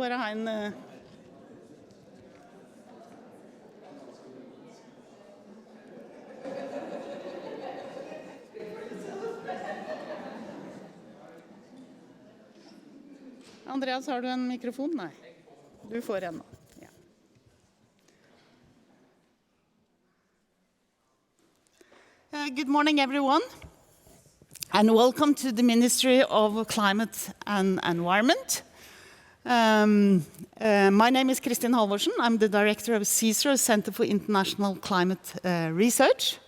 Bare ha en Andreas, har du en mikrofon? Nei. Du får en nå. Ja. Good morning, everyone, and welcome to the Ministry of Climate and Environment. My name is Kristin Halvorsen. I'm the director of CICERO, Center for International Climate Research.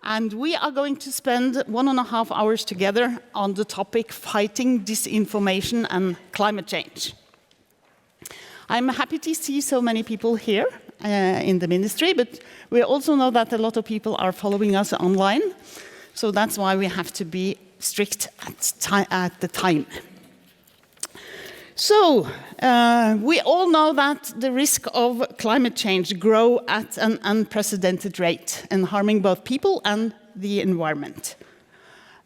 And we are going to spend 1.5 hours together on the topic fighting disinformation and climate change. I'm happy to see so many people here in the ministry, but we also know that a lot of people are following us online. So that's why we have to be strict at the time. So, we all know that the risk of climate change grow at an unprecedented rate and harming both people and the environment.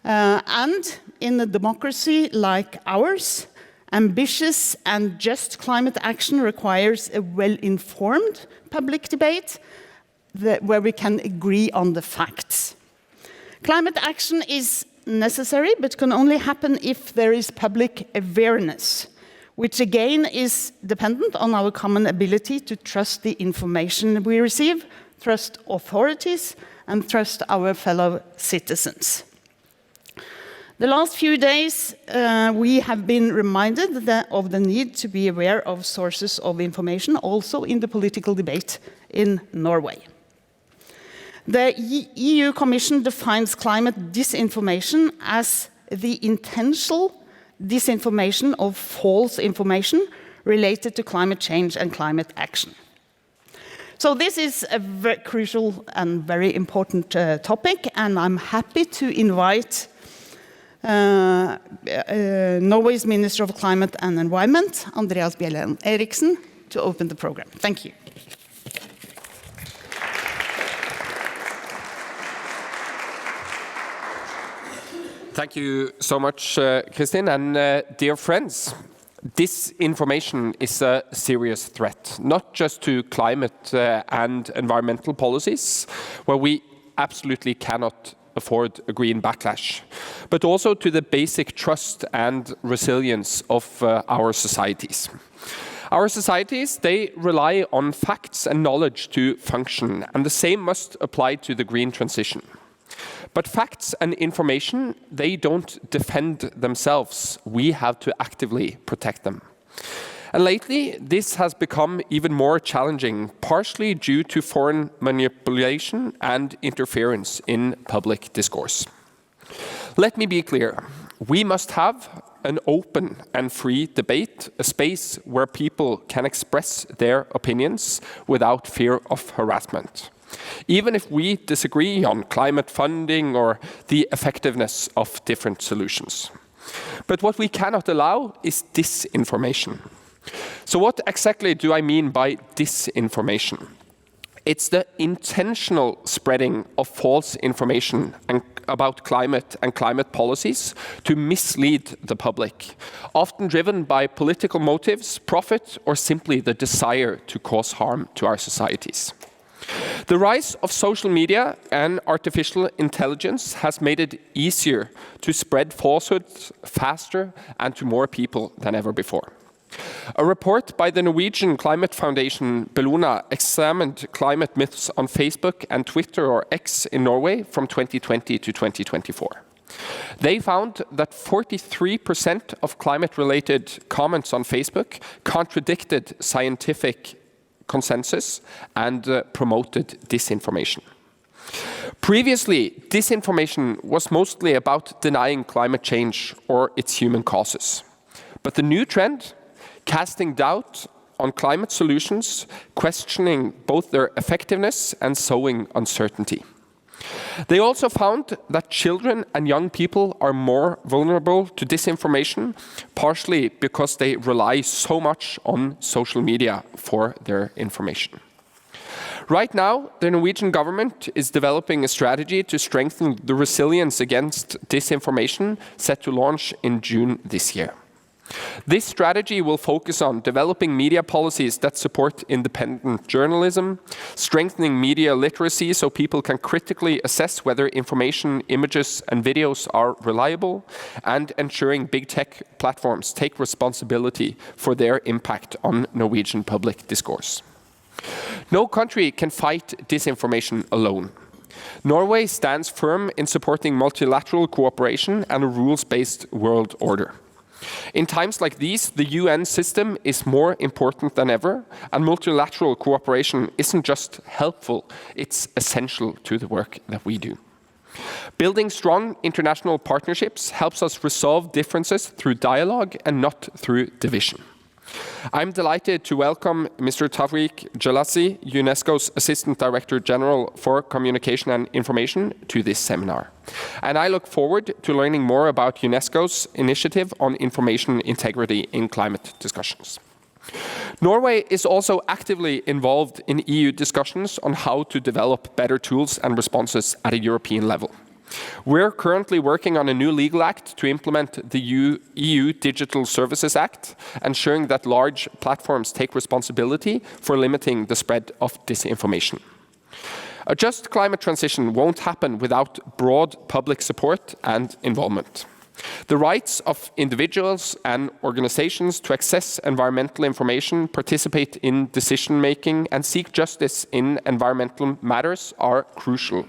And in a democracy like ours, ambitious and just climate action requires a well-informed public debate where we can agree on the facts. Climate action is necessary, but can only happen if there is public awareness, which again is dependent on our common ability to trust the information we receive, trust authorities, and trust our fellow citizens. The last few days, we have been reminded of the need to be aware of sources of information, also in the political debate in Norway. The EU Commission defines climate disinformation as the intentional disinformation of false information related to climate change and climate action. So this is a very crucial and very important topic, and I'm happy to invite Norway's Minister of Climate and Environment, Andreas Bjelland Eriksen, to open the program. Thank you. Thank you so much, Kristin, and dear friends. Disinformation is a serious threat, not just to climate and environmental policies, where we absolutely cannot afford a green backlash, but also to the basic trust and resilience of our societies. Our societies, they rely on facts and knowledge to function, and the same must apply to the green transition. But facts and information, they don't defend themselves. We have to actively protect them. And lately, this has become even more challenging, partially due to foreign manipulation and interference in public discourse. Let me be clear. We must have an open and free debate, a space where people can express their opinions without fear of harassment, even if we disagree on climate funding or the effectiveness of different solutions. But what we cannot allow is disinformation. So what exactly do I mean by disinformation? It's the intentional spreading of false information about climate and climate policies to mislead the public, often driven by political motives, profit, or simply the desire to cause harm to our societies. The rise of social media and artificial intelligence has made it easier to spread falsehoods faster and to more people than ever before. A report by the Norwegian climate foundation Bellona examined climate myths on Facebook and Twitter, or X, in Norway from 2020 to 2024. They found that 43% of climate-related comments on Facebook contradicted scientific consensus and promoted disinformation. Previously, disinformation was mostly about denying climate change or its human causes. But the new trend, casting doubt on climate solutions, questioning both their effectiveness and sowing uncertainty. They also found that children and young people are more vulnerable to disinformation, partially because they rely so much on social media for their information. Right now, the Norwegian government is developing a strategy to strengthen the resilience against disinformation, set to launch in June this year. This strategy will focus on developing media policies that support independent journalism, strengthening media literacy so people can critically assess whether information, images, and videos are reliable, and ensuring big tech platforms take responsibility for their impact on Norwegian public discourse. No country can fight disinformation alone. Norway stands firm in supporting multilateral cooperation and a rules-based world order. In times like these, the UN system is more important than ever, and multilateral cooperation isn't just helpful, it's essential to the work that we do. Building strong international partnerships helps us resolve differences through dialogue and not through division. I'm delighted to welcome Mr. Tawfiq Jelassi, UNESCO's Assistant Director General for Communication and Information, to this seminar. And I look forward to learning more about UNESCO's initiative on information integrity in climate discussions. Norway is also actively involved in EU discussions on how to develop better tools and responses at a European level. We're currently working on a new legal act to implement the EU Digital Services Act, ensuring that large platforms take responsibility for limiting the spread of disinformation. A just climate transition won't happen without broad public support and involvement. The rights of individuals and organizations to access environmental information, participate in decision-making, and seek justice in environmental matters are crucial,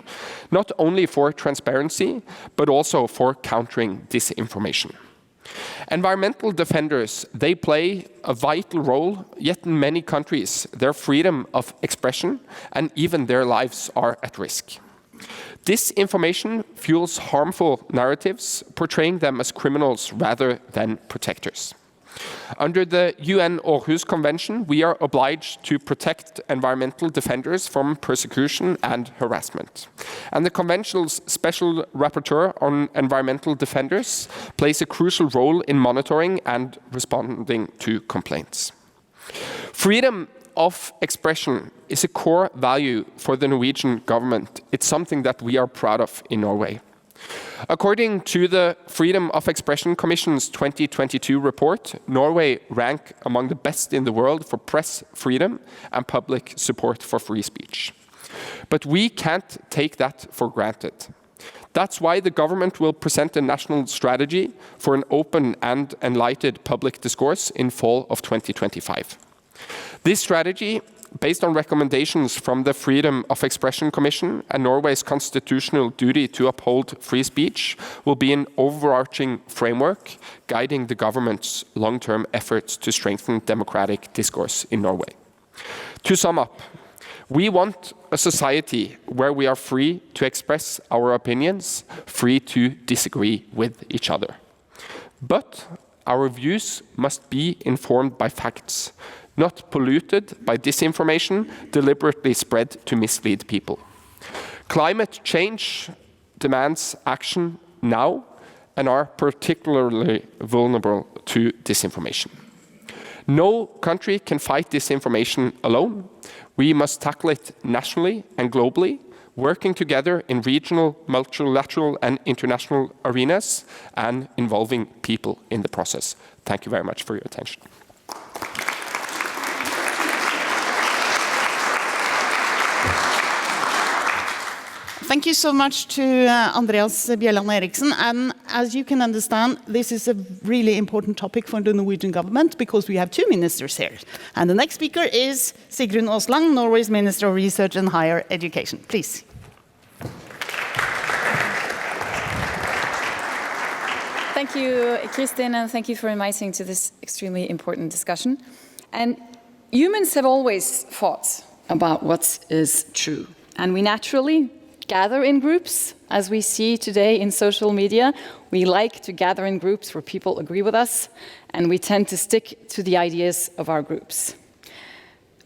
not only for transparency, but also for countering disinformation. Environmental defenders, they play a vital role, yet in many countries, their freedom of expression and even their lives are at risk. Disinformation fuels harmful narratives, portraying them as criminals rather than protectors. Under the UN Aarhus Convention, we are obliged to protect environmental defenders from persecution and harassment. And the Convention's Special Rapporteur on Environmental Defenders plays a crucial role in monitoring and responding to complaints. Freedom of expression is a core value for the Norwegian government. It's something that we are proud of in Norway. According to the Freedom of Expression Commission's 2022 report, Norway ranks among the best in the world for press freedom and public support for free speech. But we can't take that for granted. That's why the government will present a national strategy for an open and enlightened public discourse in fall of 2025. This strategy, based on recommendations from the Freedom of Expression Commission and Norway's constitutional duty to uphold free speech, will be an overarching framework guiding the government's long-term efforts to strengthen democratic discourse in Norway. To sum up, we want a society where we are free to express our opinions, free to disagree with each other. But our views must be informed by facts, not polluted by disinformation deliberately spread to mislead people. Climate change demands action now and are particularly vulnerable to disinformation. No country can fight disinformation alone. We must tackle it nationally and globally, working together in regional, multilateral and international arenas and involving people in the process. Thank you very much for your attention. Thank you so much to Andreas Bjelland Eriksen. And as you can understand, this is a really important topic for the Norwegian government because we have two ministers here. And the next speaker is Sigrun Aasland, Norway's Minister of Research and Higher Education. Please. Thank you, Kristin, and thank you for inviting to this extremely important discussion. And humans have always thought about what is true. And we naturally gather in groups, as we see today in social media. We like to gather in groups where people agree with us, and we tend to stick to the ideas of our groups.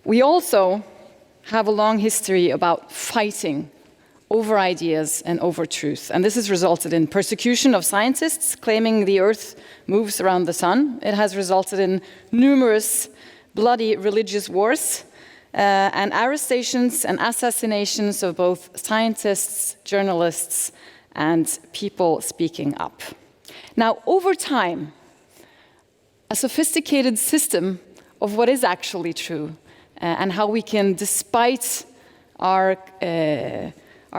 We also have a long history about fighting over ideas and over truth, and this has resulted in persecution of scientists claiming the Earth moves around the sun. It has resulted in numerous bloody religious wars, and arrestations and assassinations of both scientists, journalists, and people speaking up. Now, over time, a sophisticated system of what is actually true and how we can, despite our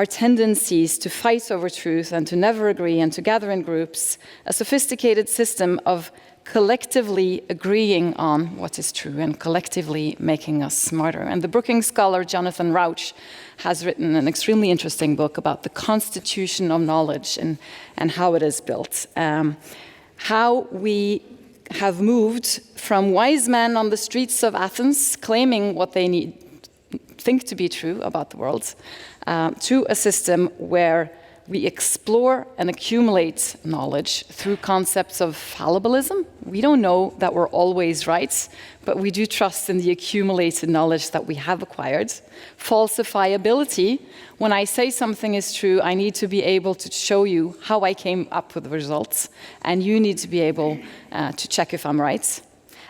tendencies to fight over truth and to never agree and to gather in groups, a sophisticated system of collectively agreeing on what is true and collectively making us smarter. And the Brookings scholar Jonathan Rauch has written an extremely interesting book about the constitution of knowledge and how it is built. How we have moved from wise men on the streets of Athens claiming what they think to be true about the world to a system where we explore and accumulate knowledge through concepts of fallibilism. We don't know that we're always right, but we do trust in the accumulated knowledge that we have acquired. Falsifiability, when I say something is true, I need to be able to show you how I came up with the results, and you need to be able to check if I'm right.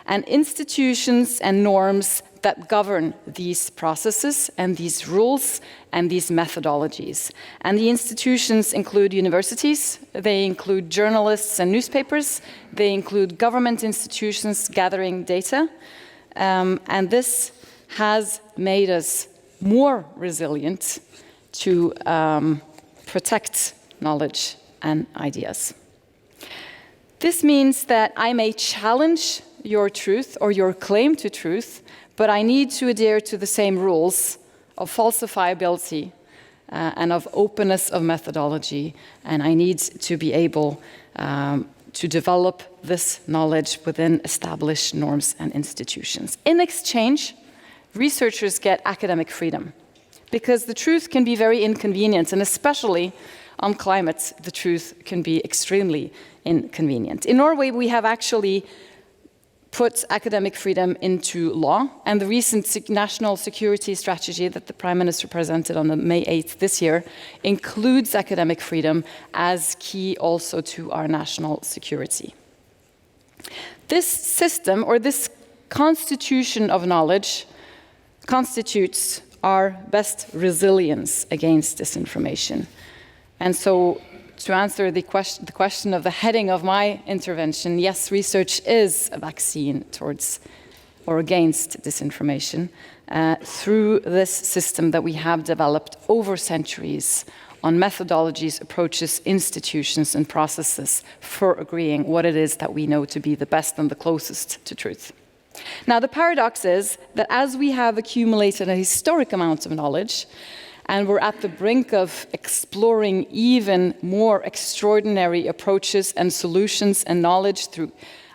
And institutions and norms that govern these processes and these rules and these methodologies. And the institutions include universities, they include journalists and newspapers, they include government institutions gathering data, and this has made us more resilient to protect knowledge and ideas. This means that I may challenge your truth or your claim to truth, but I need to adhere to the same rules of falsifiability and of openness of methodology, and I need to be able to develop this knowledge within established norms and institutions. In exchange, researchers get academic freedom, because the truth can be very inconvenient, and especially on climate, the truth can be extremely inconvenient. In Norway, we have actually put academic freedom into law, and the recent national security strategy that the Prime Minister presented on May 8th this year includes academic freedom as key also to our national security. This system, or this constitution of knowledge, constitutes our best resilience against disinformation. And so to answer the question of the heading of my intervention, yes, research is a vaccine towards or against disinformation through this system that we have developed over centuries on methodologies, approaches, institutions, and processes for agreeing what it is that we know to be the best and the closest to truth. Now, the paradox is that as we have accumulated a historic amount of knowledge, and we're at the brink of exploring even more extraordinary approaches and solutions and knowledge through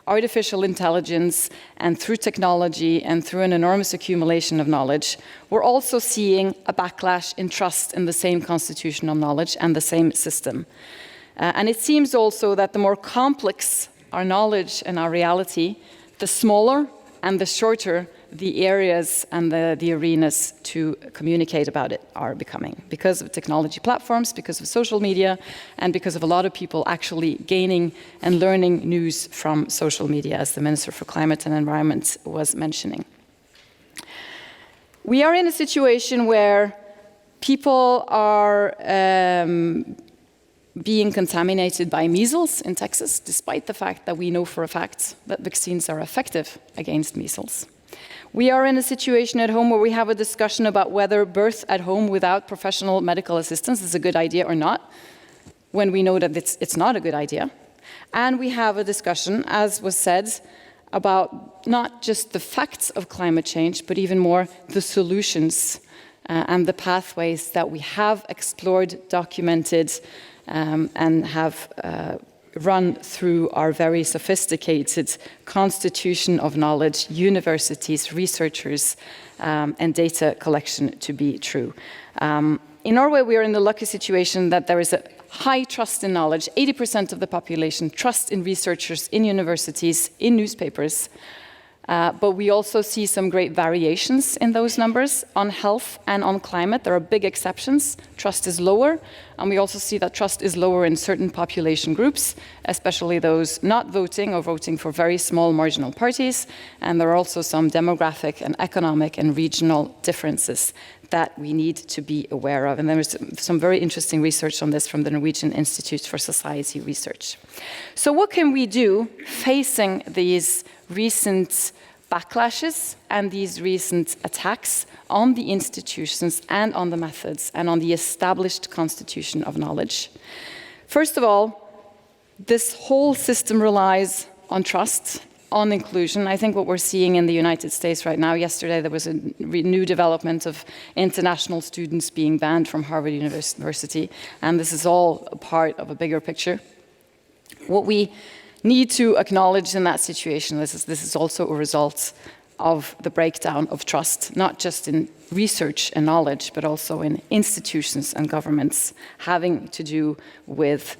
artificial intelligence and through technology and through an enormous accumulation of knowledge, we're also seeing a backlash in trust in the same constitutional knowledge and the same system. And it seems also that the more complex our knowledge and our reality, the smaller and the shorter the areas and the arenas to communicate about it are becoming, because of technology platforms, because of social media, and because of a lot of people actually gaining and learning news from social media, as the Minister for Climate and Environment was mentioning. We are in a situation where people are being contaminated by measles in Texas, despite the fact that we know for a fact that vaccines are effective against measles. We are in a situation at home where we have a discussion about whether birth at home without professional medical assistance is a good idea or not, when we know that it's not a good idea. And we have a discussion, as was said, about not just the facts of climate change, but even more the solutions and the pathways that we have explored, documented, and have run through our very sophisticated constitution of knowledge, universities, researchers, and data collection to be true. In Norway, we are in the lucky situation that there is a high trust in knowledge. 80% of the population trust in researchers, in universities, in newspapers. But we also see some great variations in those numbers on health and on climate. There are big exceptions. Trust is lower. And we also see that trust is lower in certain population groups, especially those not voting or voting for very small marginal parties. And there are also some demographic and economic and regional differences that we need to be aware of. And there is some very interesting research on this from the Norwegian Institute for Society Research. So what can we do facing these recent backlashes and these recent attacks on the institutions and on the methods and on the established constitution of knowledge? First of all, this whole system relies on trust, on inclusion. I think what we're seeing in the United States right now, yesterday there was a new development of international students being banned from Harvard University, and this is all a part of a bigger picture. What we need to acknowledge in that situation, this is also a result of the breakdown of trust, not just in research and knowledge, but also in institutions and governments, having to do with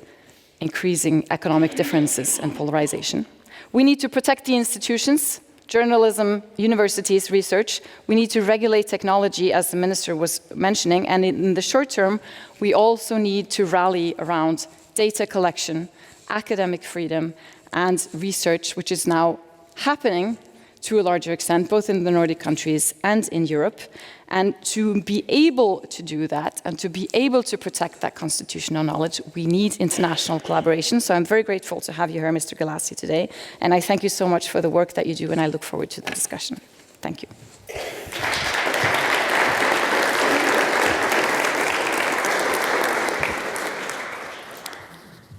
increasing economic differences and polarization. We need to protect the institutions, journalism, universities, research. We need to regulate technology, as the minister was mentioning, and in the short term, we also need to rally around data collection, academic freedom, and research, which is now happening to a larger extent, both in the Nordic countries and in Europe. And to be able to do that and to be able to protect that constitutional knowledge, we need international collaboration. So I'm very grateful to have you here, Mr. Galassi, today. And I thank you so much for the work that you do, and I look forward to the discussion. Thank you.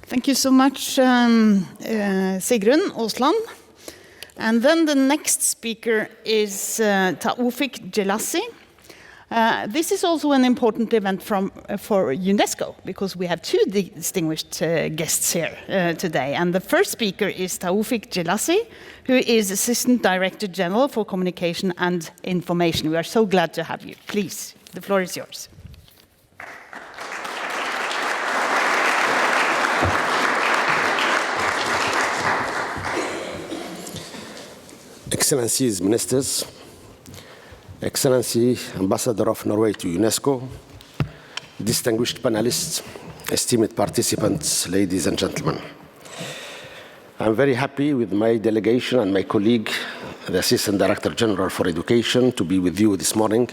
Thank you so much, Sigrun Aasland. And then the next speaker is Taoufik Jelassi. This is also an important event for UNESCO, because we have two distinguished guests here today. And the first speaker is Taoufik Jelassi, who is Assistant Director General for Communication and Information. We are so glad to have you. Please, the floor is yours. Excellencies, Ministers, Excellency, Ambassador of Norway to UNESCO, distinguished panelists, esteemed participants, ladies and gentlemen. I'm very happy with my delegation and my colleague, the Assistant Director General for Education, to be with you this morning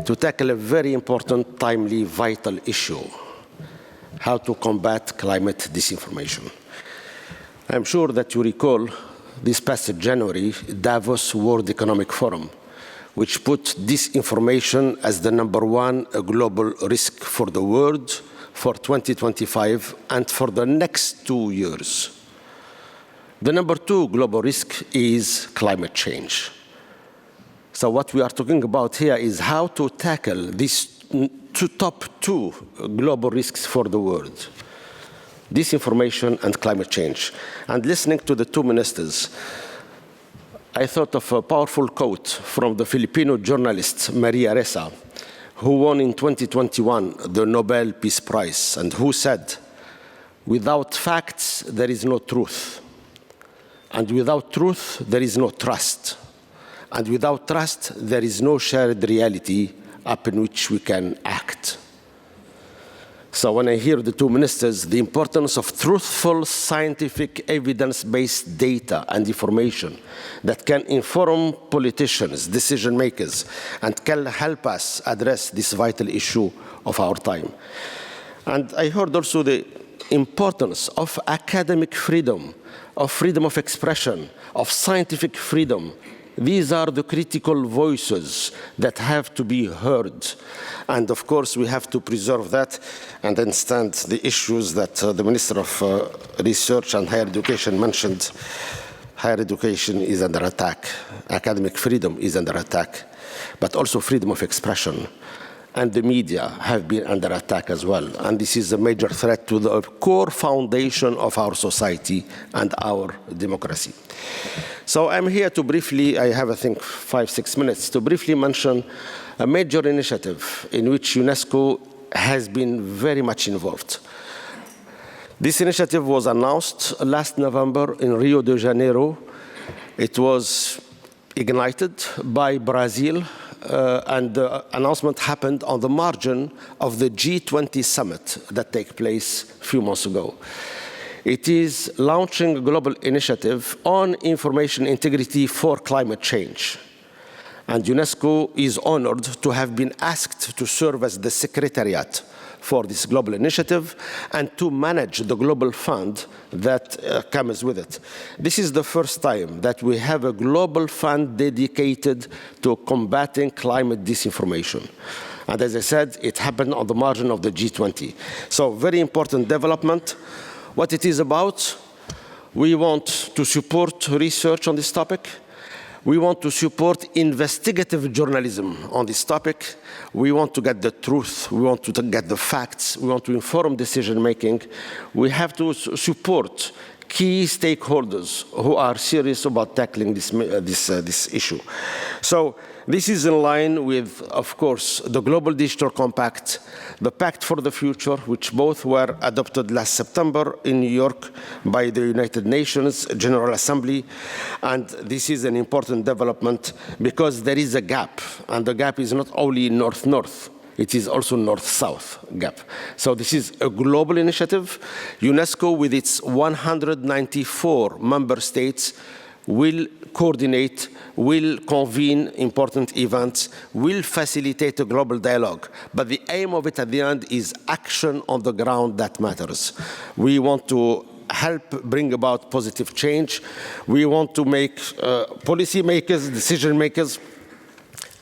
to tackle a very important, timely, vital issue, how to combat climate disinformation. I'm sure that you recall this past January, Davos World Economic Forum, which put disinformation as the #1 global risk for the world for 2025 and for the next 2 years. The #2 global risk is climate change. So what we are talking about here is how to tackle these top two global risks for the world: disinformation and climate change. And listening to the two ministers, I thought of a powerful quote from the Filipino journalist Maria Ressa, who won in 2021 the Nobel Peace Prize, and who said, "Without facts, there is no truth. And without truth, there is no trust. And without trust, there is no shared reality upon which we can act." So when I hear the two ministers, the importance of truthful, scientific, evidence-based data and information that can inform politicians, decision makers, and can help us address this vital issue of our time. And I heard also the importance of academic freedom, of freedom of expression, of scientific freedom. These are the critical voices that have to be heard. And of course, we have to preserve that and understand the issues that the Minister of Research and Higher Education mentioned. Higher education is under attack. Academic freedom is under attack, but also freedom of expression. And the media have been under attack as well. And this is a major threat to the core foundation of our society and our democracy. So I'm here to briefly, I have I think 5-6 minutes, to briefly mention a major initiative in which UNESCO has been very much involved. This initiative was announced last November in Rio de Janeiro. It was ignited by Brazil, and the announcement happened on the margin of the G20 summit that took place a few months ago. It is launching a global initiative on information integrity for climate change. And UNESCO is honored to have been asked to serve as the secretariat for this global initiative and to manage the global fund that comes with it. This is the first time that we have a global fund dedicated to combating climate disinformation. And as I said, it happened on the margin of the G20. So very important development. What it is about, we want to support research on this topic. We want to support investigative journalism on this topic. We want to get the truth. We want to get the facts. We want to inform decision-making. We have to support key stakeholders who are serious about tackling this issue. So this is in line with, of course, the Global Digital Compact, the Pact for the Future, which both were adopted last September in New York by the United Nations General Assembly. And this is an important development because there is a gap, and the gap is not only north-north, it is also north-south gap. So this is a global initiative. UNESCO, with its 194 member states, will coordinate, will convene important events, will facilitate a global dialogue. But the aim of it at the end is action on the ground that matters. We want to help bring about positive change. We want to make policymakers, decision makers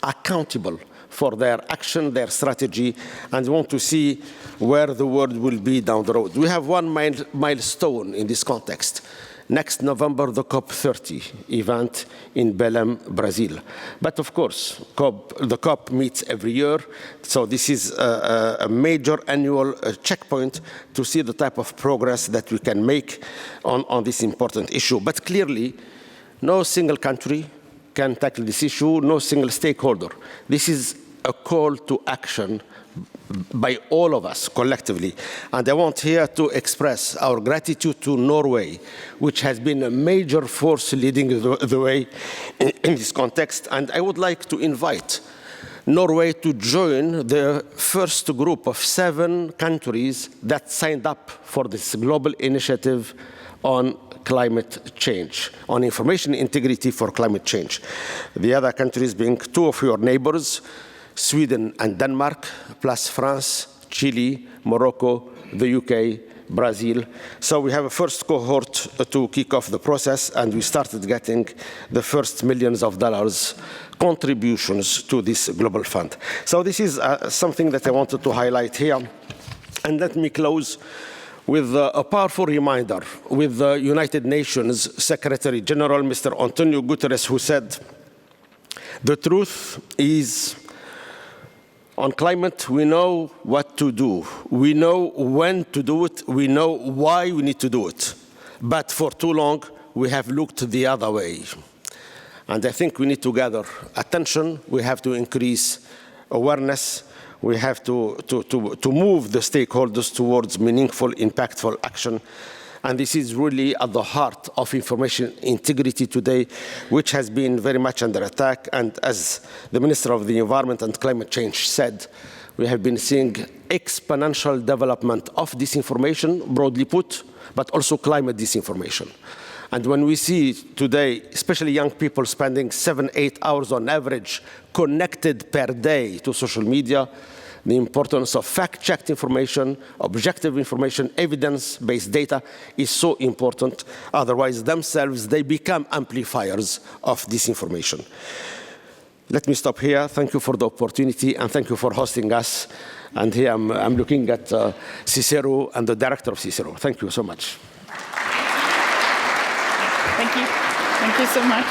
accountable for their action, their strategy, and want to see where the world will be down the road. We have one milestone in this context. Next November, the COP30 event in Belém, Brazil. But of course, the COP meets every year, so this is a major annual checkpoint to see the type of progress that we can make on this important issue. But clearly, no single country can tackle this issue, no single stakeholder. This is a call to action by all of us collectively. And I want here to express our gratitude to Norway, which has been a major force leading the way in this context. And I would like to invite Norway to join the first group of 7 countries that signed up for this global initiative on climate change, on information integrity for climate change. The other countries being 2 of your neighbors, Sweden and Denmark, plus France, Chile, Morocco, the UK, Brazil. So we have a first cohort to kick off the process, and we started getting the first millions of dollars contributions to this global fund. So this is something that I wanted to highlight here. And let me close with a powerful reminder with the United Nations Secretary General, Mr. Antonio Guterres, who said, "The truth is, on climate, we know what to do. We know when to do it. We know why we need to do it. But for too long, we have looked the other way." And I think we need to gather attention. We have to increase awareness. We have to move the stakeholders towards meaningful, impactful action. And this is really at the heart of information integrity today, which has been very much under attack. And as the Minister of the Environment and Climate Change said, we have been seeing exponential development of disinformation, broadly put, but also climate disinformation. And when we see today, especially young people spending 7-8 hours on average connected per day to social media, the importance of fact-checked information, objective information, evidence-based data is so important. Otherwise, themselves, they become amplifiers of disinformation. Let me stop here. Thank you for the opportunity, and thank you for hosting us. And here I'm looking at Cicero and the director of Cicero. Thank you so much. Thank you. Thank you so much.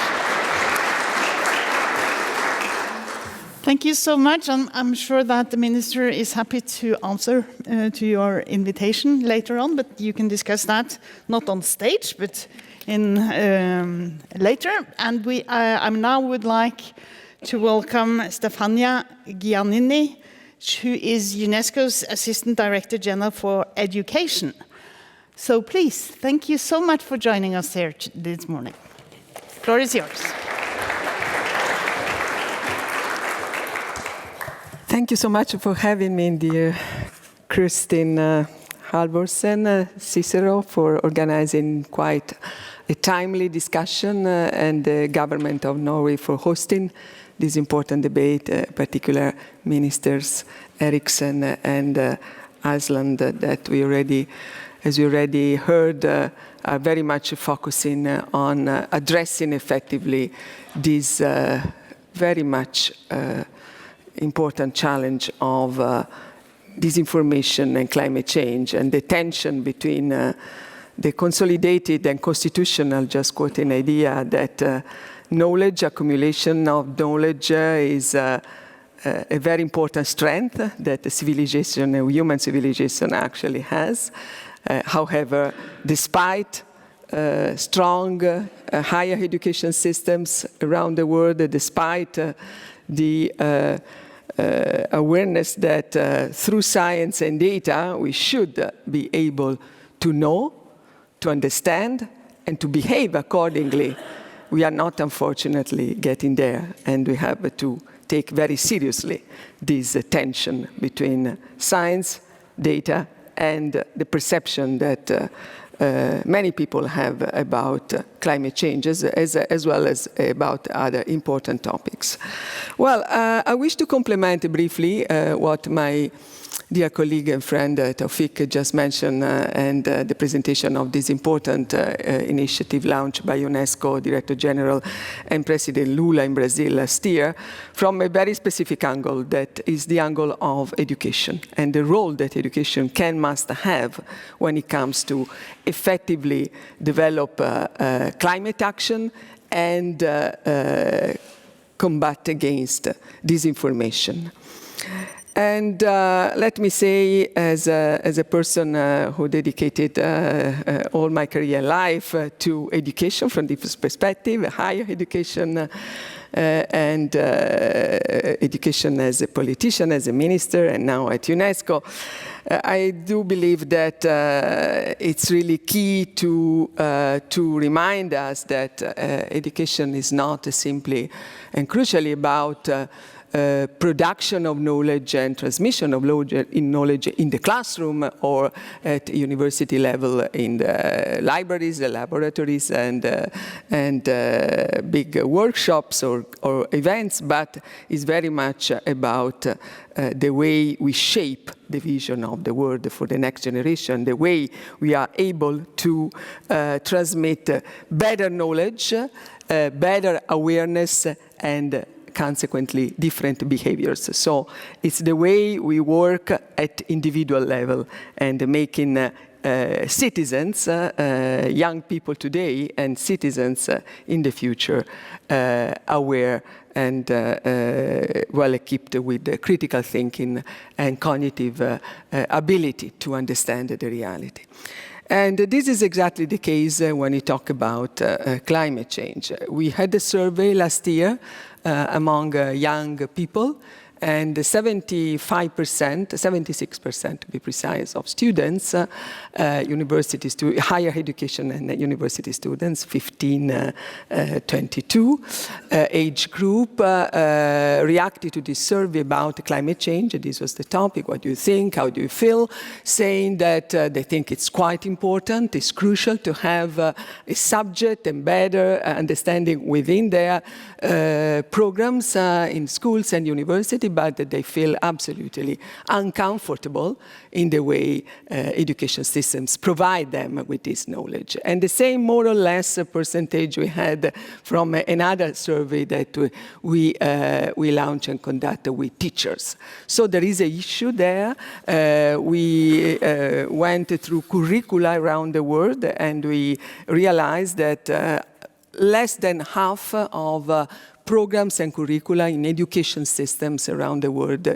Thank you so much. I'm sure that the Minister is happy to answer to your invitation later on, but you can discuss that not on stage, but in later. And I now would like to welcome Stefania Giannini, who is UNESCO's Assistant Director General for Education. So please, thank you so much for joining us here this morning. The floor is yours. Thank you so much for having me, dear Kristin Halvorsen, Cicero, for organizing quite a timely discussion, and the government of Norway for hosting this important debate, particular ministers Eriksen and Iceland, that we already, as you already heard, are very much focusing on addressing effectively this very much important challenge of disinformation and climate change, and the tension between the consolidated and constitutional, just quoting idea that knowledge, accumulation of knowledge is a very important strength that the civilization, human civilization actually has. However, despite strong higher education systems around the world, despite the awareness that through science and data we should be able to know, to understand, and to behave accordingly, we are not, unfortunately, getting there, and we have to take very seriously this tension between science, data, and the perception that many people have about climate change, as well as about other important topics. Well, I wish to complement briefly what my dear colleague and friend Taufik just mentioned, and the presentation of this important initiative launched by UNESCO Director General and President Lula in Brazil last year, from a very specific angle, that is the angle of education and the role that education must have when it comes to effectively develop climate action and combat against disinformation. And let me say, as a person who dedicated all my career life to education from this perspective, higher education, and education as a politician, as a minister, and now at UNESCO, I do believe that it's really key to remind us that education is not simply and crucially about production of knowledge and transmission of knowledge in the classroom or at university level in the libraries, the laboratories, and big workshops or events, but is very much about the way we shape the vision of the world for the next generation, the way we are able to transmit better knowledge, better awareness, and consequently different behaviors. So it's the way we work at individual level and making citizens, young people today and citizens in the future aware and well equipped with critical thinking and cognitive ability to understand the reality. And this is exactly the case when we talk about climate change. We had a survey last year among young people, and 75%, 76% to be precise, of students, higher education and university students, 15-22 age group, reacted to this survey about climate change. This was the topic. What do you think? How do you feel? Saying that they think it's quite important, it's crucial to have a subject and better understanding within their programs in schools and university, but that they feel absolutely uncomfortable in the way education systems provide them with this knowledge. And the same more or less percentage we had from another survey that we launched and conducted with teachers. So there is an issue there. We went through curricula around the world, and we realized that less than half of programs and curricula in education systems around the world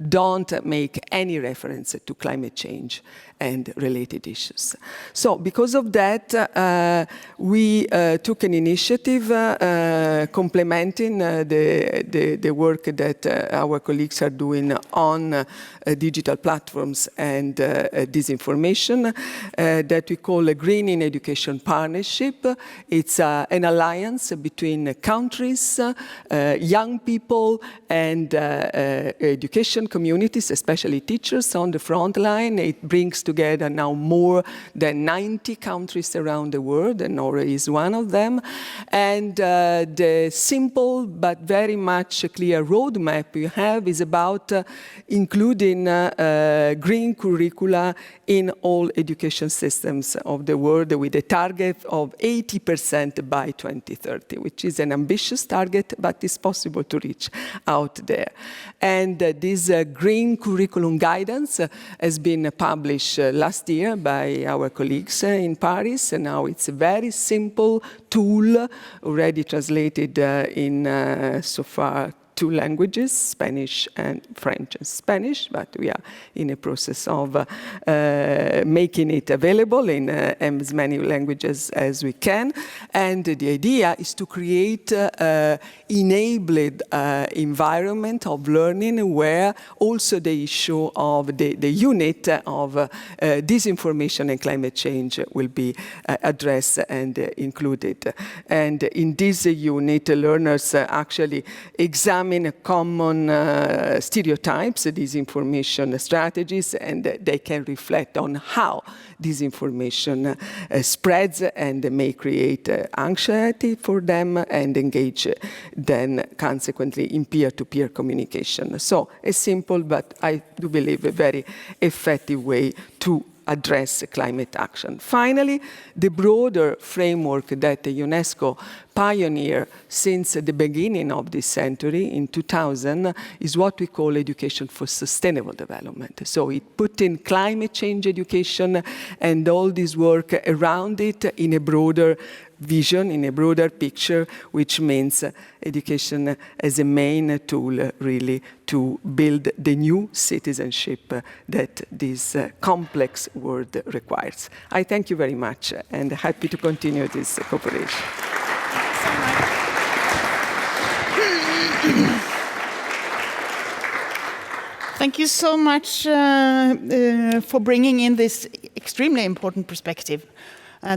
don't make any reference to climate change and related issues. So because of that, we took an initiative complementing the work that our colleagues are doing on digital platforms and disinformation that we call a Greening Education Partnership. It's an alliance between countries, young people, and education communities, especially teachers on the front line. It brings together now more than 90 countries around the world, and Norway is one of them. And the simple but very much clear roadmap we have is about including green curricula in all education systems of the world with a target of 80% by 2030, which is an ambitious target, but it's possible to reach out there. And this green curriculum guidance has been published last year by our colleagues in Paris, and now it's a very simple tool already translated in so far 2 languages, Spanish and French and Spanish, but we are in a process of making it available in as many languages as we can. And the idea is to create an enabled environment of learning where also the issue of the unit of disinformation and climate change will be addressed and included. And in this unit, learners actually examine common stereotypes, disinformation strategies, and they can reflect on how disinformation spreads and may create anxiety for them and engage then consequently in peer-to-peer communication. So a simple, but I do believe a very effective way to address climate action. Finally, the broader framework that the UNESCO pioneered since the beginning of this century in 2000 is what we call education for sustainable development. So it put in climate change education and all this work around it in a broader vision, in a broader picture, which means education as a main tool really to build the new citizenship that this complex world requires. I thank you very much and happy to continue this cooperation. Thank you so much for bringing in this extremely important perspective.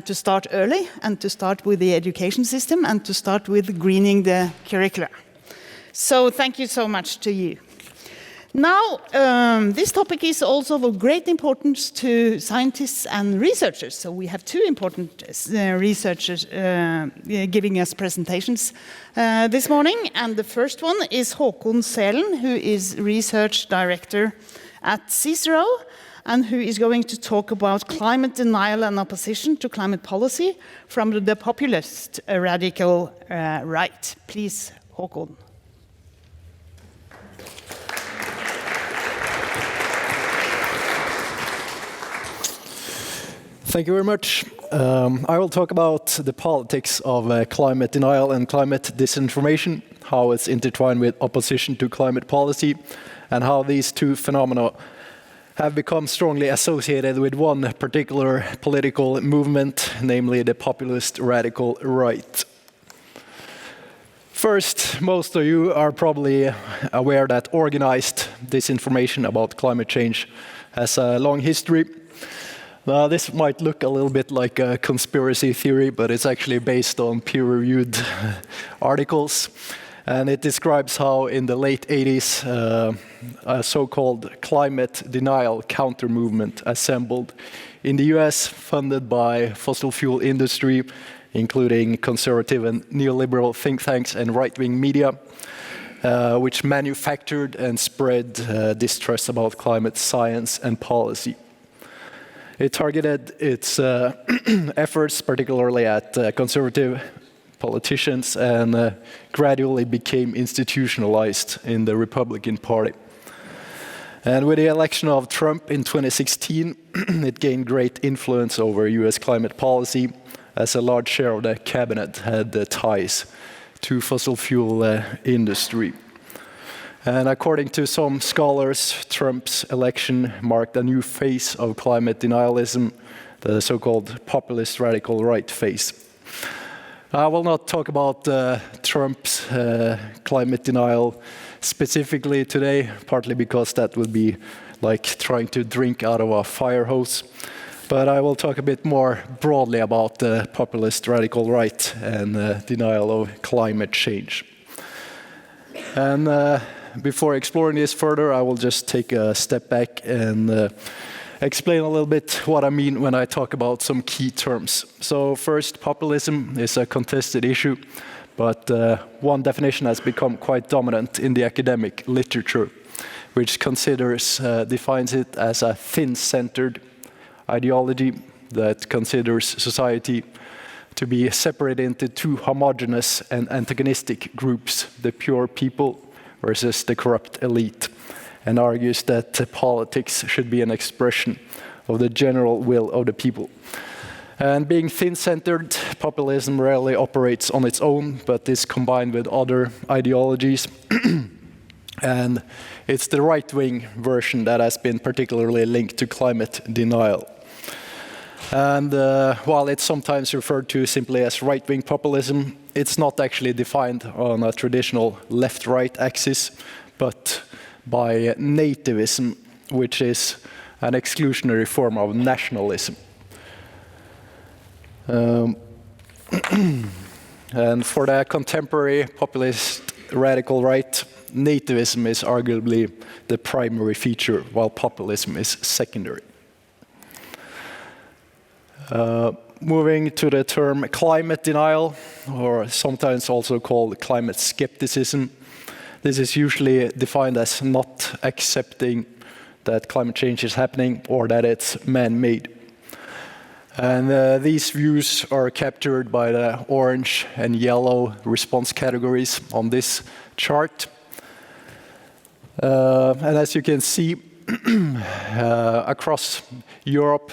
To start early and to start with the education system and to start with greening the curricula. So thank you so much to you. Now, this topic is also of great importance to scientists and researchers. So we have two important researchers giving us presentations this morning. And the first one is Håkon Selen, who is research director at Cicero, and who is going to talk about climate denial and opposition to climate policy from the populist radical right. Please, Håkon. Thank you very much. I will talk about the politics of climate denial and climate disinformation, how it's intertwined with opposition to climate policy, and how these two phenomena have become strongly associated with one particular political movement, namely the populist radical right. First, most of you are probably aware that organized disinformation about climate change has a long history. This might look a little bit like a conspiracy theory, but it's actually based on peer-reviewed articles. And it describes how in the late 80s, a so-called climate denial counter-movement assembled in the US, funded by fossil fuel industry, including conservative and neoliberal think tanks and right-wing media, which manufactured and spread distrust about climate science and policy. It targeted its efforts particularly at conservative politicians and gradually became institutionalized in the Republican Party. And with the election of Trump in 2016, it gained great influence over US climate policy, as a large share of the cabinet had ties to fossil fuel industry. And according to some scholars, Trump's election marked a new phase of climate denialism, the so-called populist radical right phase. I will not talk about Trump's climate denial specifically today, partly because that would be like trying to drink out of a fire hose. But I will talk a bit more broadly about the populist radical right and denial of climate change. And before exploring this further, I will just take a step back and explain a little bit what I mean when I talk about some key terms. So first, populism is a contested issue, but one definition has become quite dominant in the academic literature, which defines it as a thin-centered ideology that considers society to be separated into two homogeneous and antagonistic groups, the pure people versus the corrupt elite, and argues that politics should be an expression of the general will of the people. And being thin-centered, populism rarely operates on its own, but is combined with other ideologies. And it's the right-wing version that has been particularly linked to climate denial. And while it's sometimes referred to simply as right-wing populism, it's not actually defined on a traditional left-right axis, but by nativism, which is an exclusionary form of nationalism. And for the contemporary populist radical right, nativism is arguably the primary feature, while populism is secondary. Moving to the term climate denial, or sometimes also called climate skepticism. This is usually defined as not accepting that climate change is happening or that it's man-made. And these views are captured by the orange and yellow response categories on this chart. And as you can see, across Europe,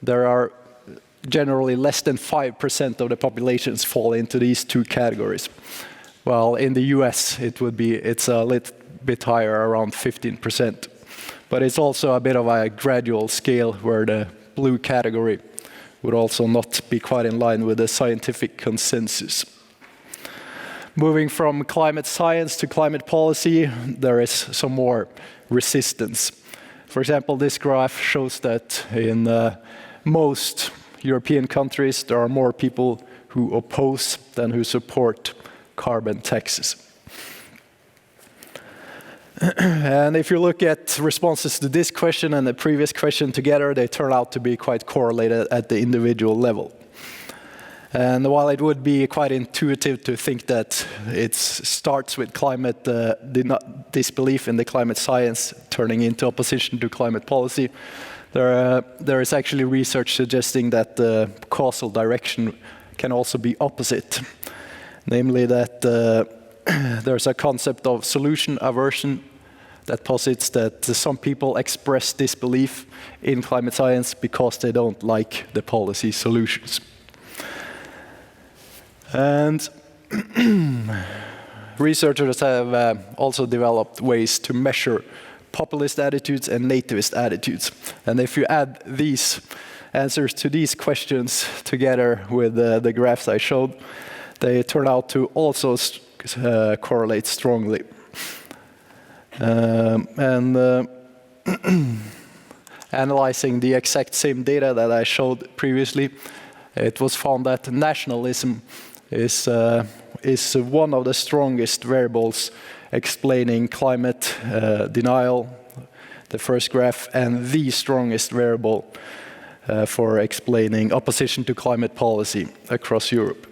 there are generally less than 5% of the populations fall into these two categories. While in the US, it's a little bit higher, around 15%. But it's also a bit of a gradual scale where the blue category would also not be quite in line with the scientific consensus. Moving from climate science to climate policy, there is some more resistance. For example, this graph shows that in most European countries, there are more people who oppose than who support carbon taxes. And if you look at responses to this question and the previous question together, they turn out to be quite correlated at the individual level. And while it would be quite intuitive to think that it starts with climate disbelief in the climate science turning into opposition to climate policy, there is actually research suggesting that the causal direction can also be opposite. Namely that there's a concept of solution aversion that posits that some people express disbelief in climate science because they don't like the policy solutions. And researchers have also developed ways to measure populist attitudes and nativist attitudes. And if you add these answers to these questions together with the graphs I showed, they turn out to also correlate strongly. Analyzing the exact same data that I showed previously, it was found that nationalism is one of the strongest variables explaining climate denial, the first graph, and the strongest variable for explaining opposition to climate policy across Europe.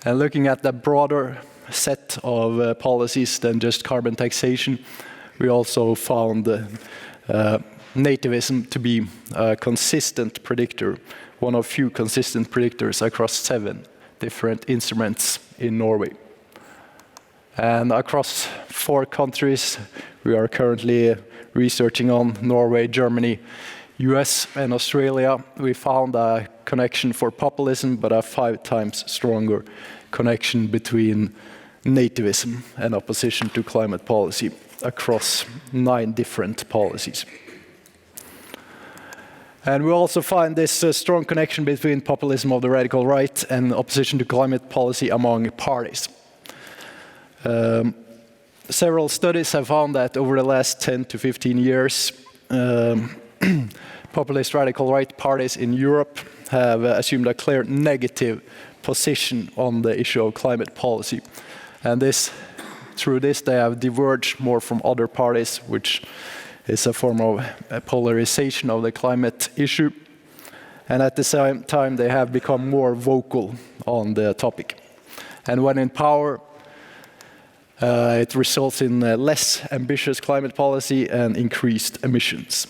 And looking at the broader set of policies than just carbon taxation, we also found nativism to be a consistent predictor, one of few consistent predictors across 7 different instruments in Norway. And across 4 countries, we are currently researching on Norway, Germany, US, and Australia. We found a connection for populism, but a 5 times stronger connection between nativism and opposition to climate policy across 9 different policies. And we also find this strong connection between populism of the radical right and opposition to climate policy among parties. Several studies have found that over the last 10 to 15 years, populist radical right parties in Europe have assumed a clear negative position on the issue of climate policy. And through this, they have diverged more from other parties, which is a form of a polarization of the climate issue. And at the same time, they have become more vocal on the topic. And when in power, it results in less ambitious climate policy and increased emissions.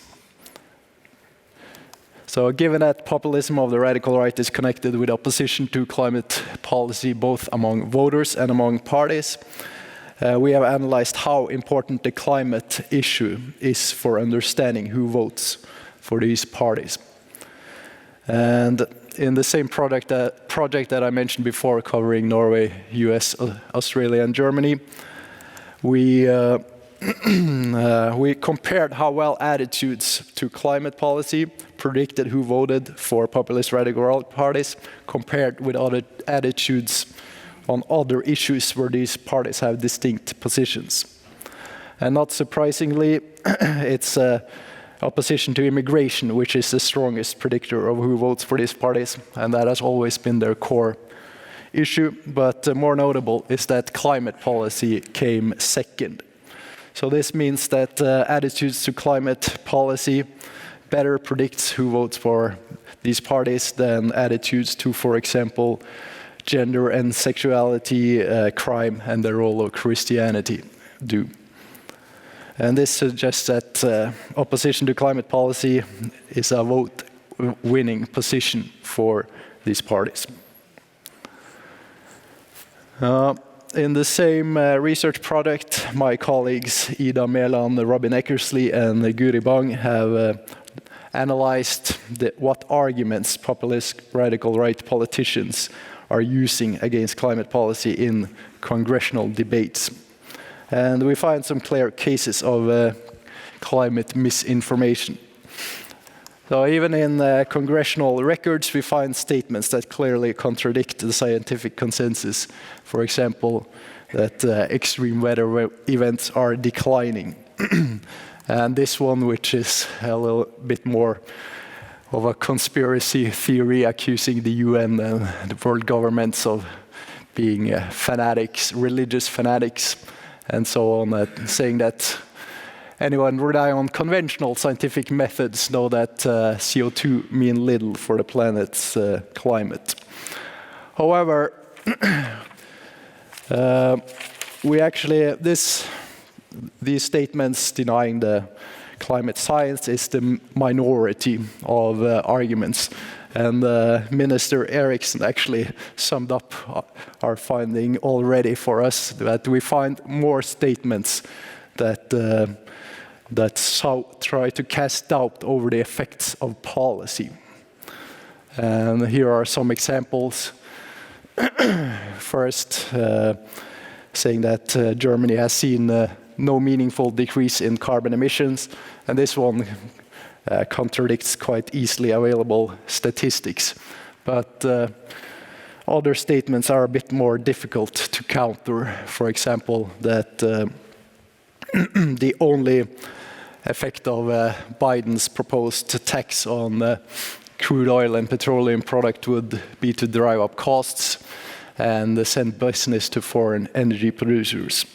So given that populism of the radical right is connected with opposition to climate policy, both among voters and among parties, we have analyzed how important the climate issue is for understanding who votes for these parties. And in the same project that I mentioned before, covering Norway, US, Australia, and Germany, we compared how well attitudes to climate policy predicted who voted for populist radical right parties, compared with other attitudes on other issues where these parties have distinct positions. And not surprisingly, it's opposition to immigration, which is the strongest predictor of who votes for these parties, and that has always been their core issue. But more notable is that climate policy came second. So this means that attitudes to climate policy better predicts who votes for these parties than attitudes to, for example, gender and sexuality, crime, and the role of Christianity do. And this suggests that opposition to climate policy is a vote-winning position for these parties. In the same research project, my colleagues Ida Mæland, Robin Eckersley, and Guri Bang have analyzed what arguments populist radical right politicians are using against climate policy in congressional debates. And we find some clear cases of climate misinformation. So even in congressional records, we find statements that clearly contradict the scientific consensus. For example, that extreme weather events are declining. And this one, which is a little bit more of a conspiracy theory accusing the UN and the world governments of being fanatics, religious fanatics, and so on, saying that anyone relying on conventional scientific methods know that CO2 mean little for the planet's climate. However, these statements denying the climate science is the minority of arguments. And Minister Eriksson actually summed up our finding already for us, that we find more statements that try to cast doubt over the effects of policy. And here are some examples. First, saying that Germany has seen no meaningful decrease in carbon emissions, and this one contradicts quite easily available statistics. But other statements are a bit more difficult to counter. For example, that the only effect of Biden's proposed tax on crude oil and petroleum product would be to drive up costs and send business to foreign energy producers.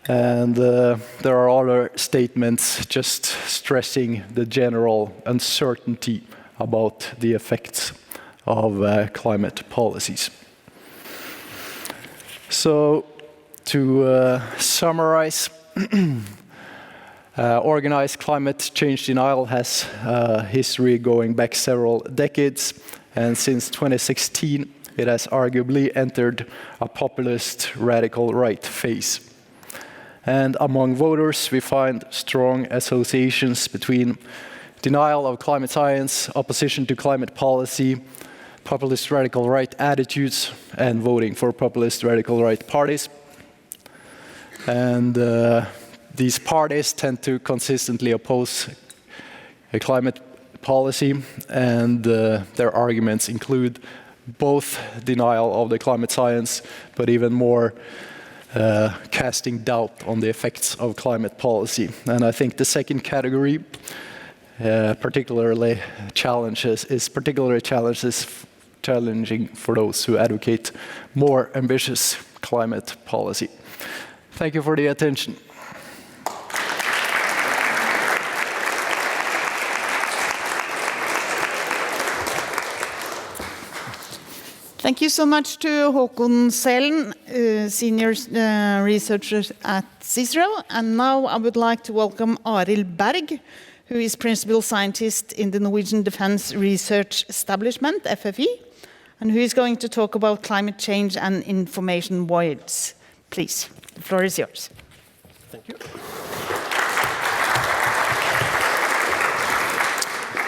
And there are other statements just stressing the general uncertainty about the effects of climate policies. So, to summarize, organized climate change denial has a history going back several decades, and since 2016, it has arguably entered a populist radical right phase. And among voters, we find strong associations between denial of climate science, opposition to climate policy, populist radical right attitudes, and voting for populist radical right parties. And these parties tend to consistently oppose a climate policy, and their arguments include both denial of the climate science, but even more casting doubt on the effects of climate policy. And I think the second category particularly challenging for those who advocate more ambitious climate policy. Thank you for the attention. Thank you so much to Håkon Selen, senior researcher at Cicero. And now I would like to welcome Arild Berg, who is principal scientist in the Norwegian Defence Research Establishment, FFI, and who is going to talk about climate change and information voids. Please, the floor is yours. Thank you.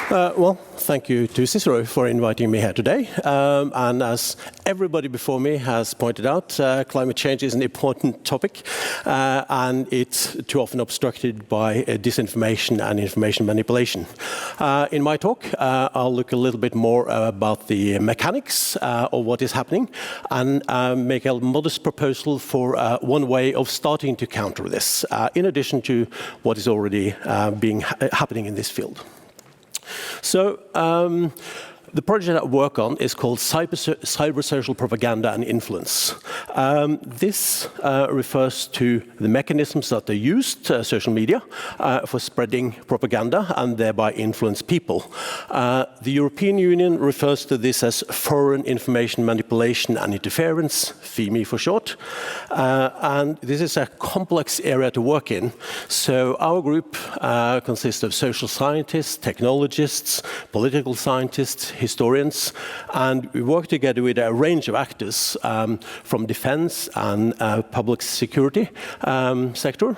Well, thank you to Cicero for inviting me here today. And as everybody before me has pointed out, climate change is an important topic, and it's too often obstructed by disinformation and information manipulation. In my talk, I'll look a little bit more about the mechanics of what is happening and make a modest proposal for one way of starting to counter this, in addition to what is already happening in this field. So the project I work on is called Cyber-Social Propaganda and Influence. This refers to the mechanisms that are used, social media, for spreading propaganda and thereby influence people. The European Union refers to this as foreign information manipulation and interference, FIMI for short. And this is a complex area to work in. So our group consists of social scientists, technologists, political scientists, historians, and we work together with a range of actors from defense and public security sector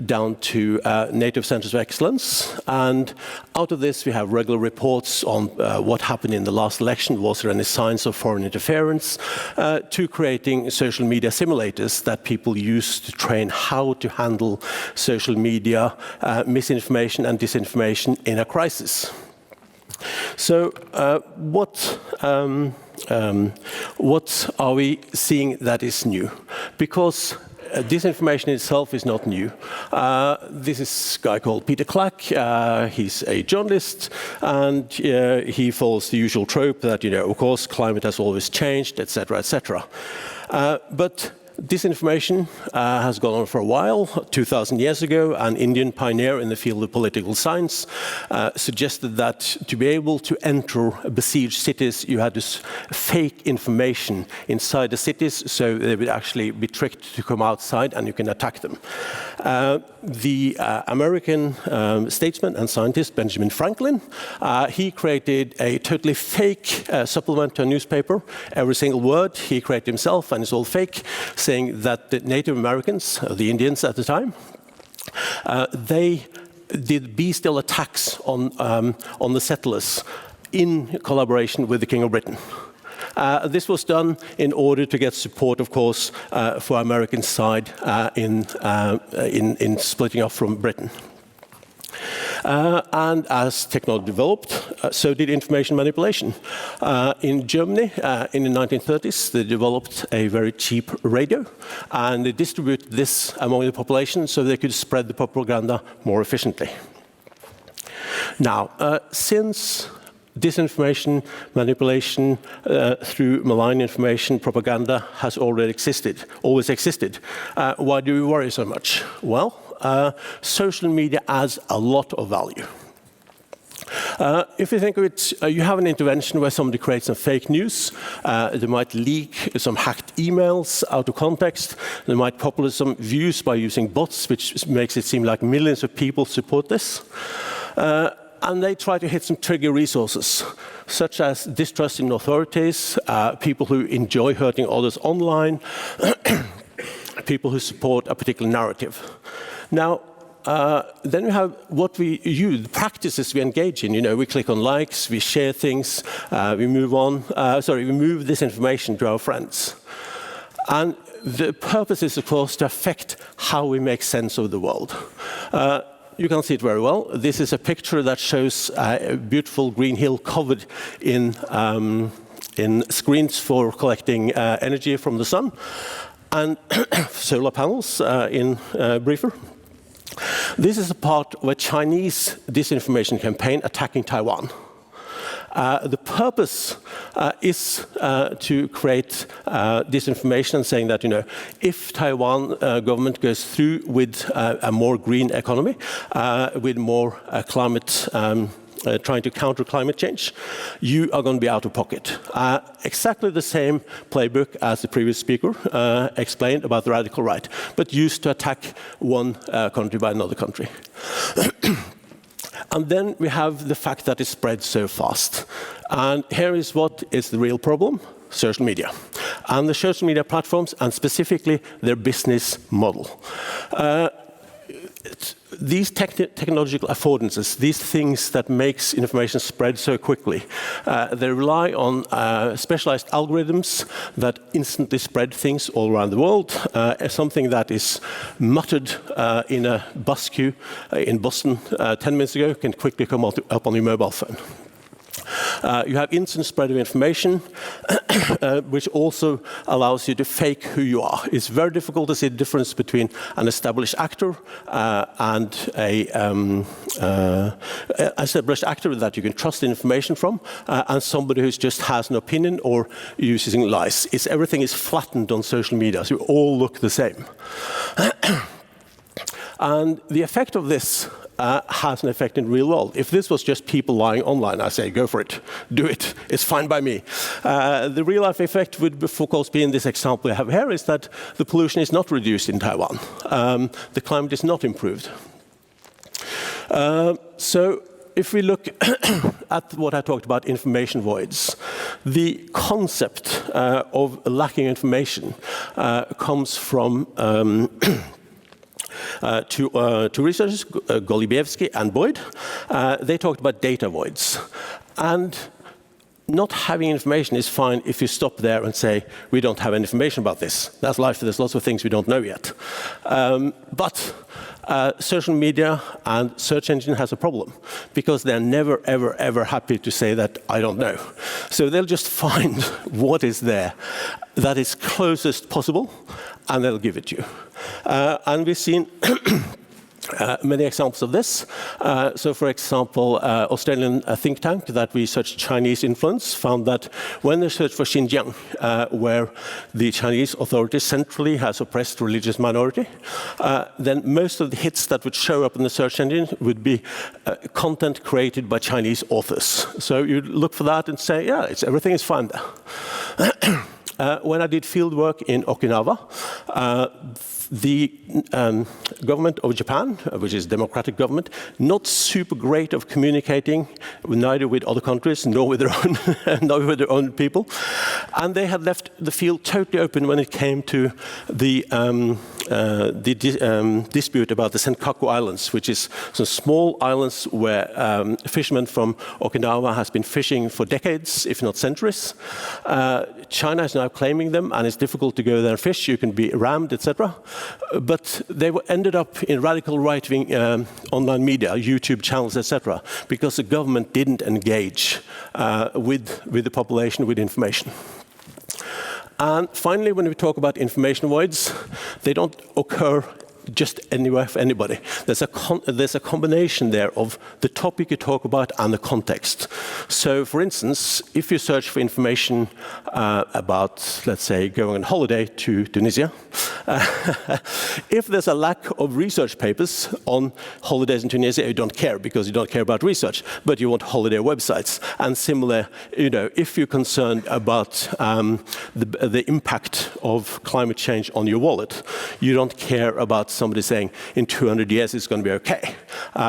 down to native centers of excellence. And out of this, we have regular reports on what happened in the last election. Was there any signs of foreign interference? To creating social media simulators that people use to train how to handle social media, misinformation and disinformation in a crisis. So what are we seeing that is new? Because disinformation itself is not new. This is a guy called Peter Clack. He's a journalist, and he follows the usual trope that, of course, climate has always changed, etc., etc. But Disinformation has gone on for a while. 2,000 years ago, an Indian pioneer in the field of political science suggested that to be able to enter besieged cities, you had to fake information inside the cities so they would actually be tricked to come outside and you can attack them. The American statesman and scientist Benjamin Franklin, he created a totally fake supplement to a newspaper. Every single word he created himself, and it's all fake, saying that the Native Americans, the Indians at the time, they did bestial attacks on the settlers in collaboration with the King of Britain. This was done in order to get support, of course, for American side in splitting off from Britain. And as technology developed, so did information manipulation. In Germany, in the 1930s, they developed a very cheap radio, and they distributed this among the population so they could spread the propaganda more efficiently. Now, since disinformation, manipulation through malign information, propaganda has already existed, always existed. Why do we worry so much? Well, social media adds a lot of value. If you think of it, you have an intervention where somebody creates some fake news. They might leak some hacked emails out of context. They might populate some views by using bots, which makes it seem like millions of people support this. And they try to hit some trigger resources, such as distrust in authorities, people who enjoy hurting others online, people who support a particular narrative. Now, then we have what we use, the practices we engage in. You know, we click on likes, we share things, we move on. We move this information to our friends. And the purpose is, of course, to affect how we make sense of the world. You can see it very well. This is a picture that shows a beautiful green hill covered in screens for collecting energy from the sun, and solar panels in briefer. This is a part of a Chinese disinformation campaign attacking Taiwan. The purpose is to create disinformation and saying that, you know, if Taiwan government goes through with a more green economy, with more climate, trying to counter climate change, you are going to be out of pocket. Exactly the same playbook as the previous speaker explained about the radical right, but used to attack one country by another country. And then we have the fact that it spreads so fast. And here is what is the real problem: social media. And the social media platforms, and specifically their business model. These technological affordances, these things that makes information spread so quickly, they rely on specialized algorithms that instantly spread things all around the world. Something that is muttered in a bus queue in Boston 10 minutes ago can quickly come up on your mobile phone. You have instant spread of information, which also allows you to fake who you are. It's very difficult to see the difference between an established actor and an established actor that you can trust information from, and somebody who just has an opinion or using lies. Everything is flattened on social media, so you all look the same. And the effect of this has an effect in the real world. If this was just people lying online, I say, go for it, do it, it's fine by me. The real life effect would, of course, be in this example we have here, is that the pollution is not reduced in Taiwan. The climate is not improved. So if we look at what I talked about, information voids, the concept of lacking information comes from two researchers, Golubievsky and Boyd. They talked about data voids. And not having information is fine if you stop there and say, we don't have any information about this. That's life, there's lots of things we don't know yet. But social media and search engine has a problem, because they're never, ever, ever happy to say that I don't know. So they'll just find what is there that is closest possible, and they'll give it to you. And we've seen Many examples of this. So, for example, Australian think tank that researched Chinese influence found that when they searched for Xinjiang, where the Chinese authorities centrally has oppressed religious minority, then most of the hits that would show up in the search engine would be content created by Chinese authors. So you look for that and say, yeah, everything is fine there. When I did field work in Okinawa, the government of Japan, which is a democratic government, not super great of communicating, neither with other countries nor with their own, nor with their own people, and they had left the field totally open when it came to the dispute about the Senkaku Islands, which is some small islands where fishermen from Okinawa has been fishing for decades, if not centuries. China is now claiming them, and it's difficult to go there and fish. You can be rammed, etc. But they ended up in radical right-wing online media, YouTube channels, etc., because the government didn't engage with the population with information. And finally, when we talk about information voids, they don't occur just anywhere for anybody. There's a combination there of the topic you talk about and the context. So, for instance, if you search for information about, let's say, going on holiday to Tunisia, if there's a lack of research papers on holidays in Tunisia, you don't care because you don't care about research, but you want holiday websites. And similar, if you're concerned about the impact of climate change on your wallet, you don't care about somebody saying in 200 years it's going to be okay.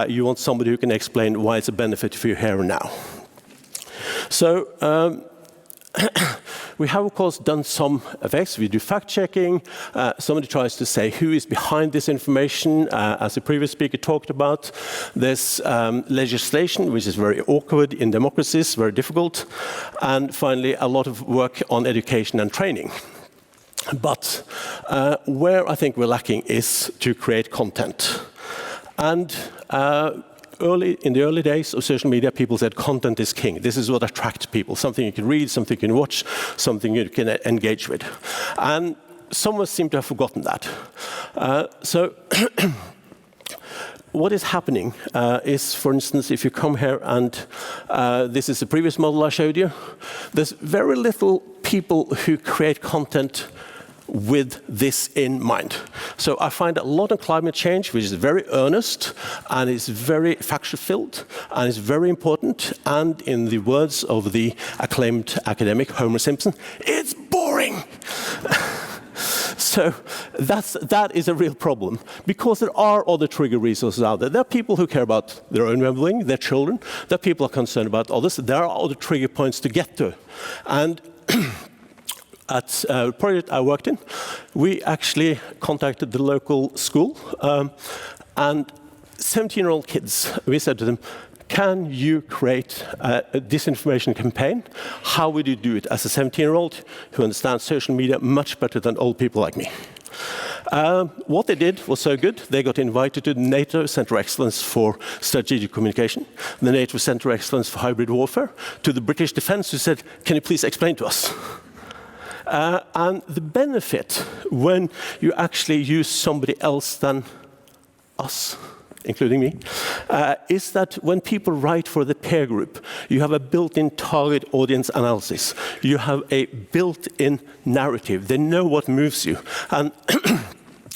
You want somebody who can explain why it's a benefit for you here and now. So we have, of course, done some effects. We do fact-checking. Somebody tries to say who is behind this information, as the previous speaker talked about. There's legislation, which is very awkward in democracies, very difficult. And finally, a lot of work on education and training. But where I think we're lacking is to create content. And in the early days of social media, people said content is king. This is what attracts people, something you can read, something you can watch, something you can engage with. And some of us seem to have forgotten that. So what is happening is, for instance, if you come here and this is the previous model I showed you, there's very little people who create content with this in mind. So I find a lot of climate change, which is very earnest, and is very fact-filled, and is very important, and in the words of the acclaimed academic Homer Simpson, it's boring! So that is a real problem, because there are other trigger resources out there. There are people who care about their own well-being, their children. There are people who are concerned about others. There are other trigger points to get to. And at a project I worked in, we actually contacted the local school, and 17-year-old kids, we said to them, can you create a disinformation campaign? How would you do it as a 17-year-old who understands social media much better than old people like me? What they did was so good, they got invited to the NATO Center of Excellence for Strategic Communication, the NATO Center of Excellence for Hybrid Warfare, to the British Defence, who said, can you please explain to us? And the benefit when you actually use somebody else than us, including me, is that when people write for the peer group, you have a built-in target audience analysis. You have a built-in narrative. They know what moves you. And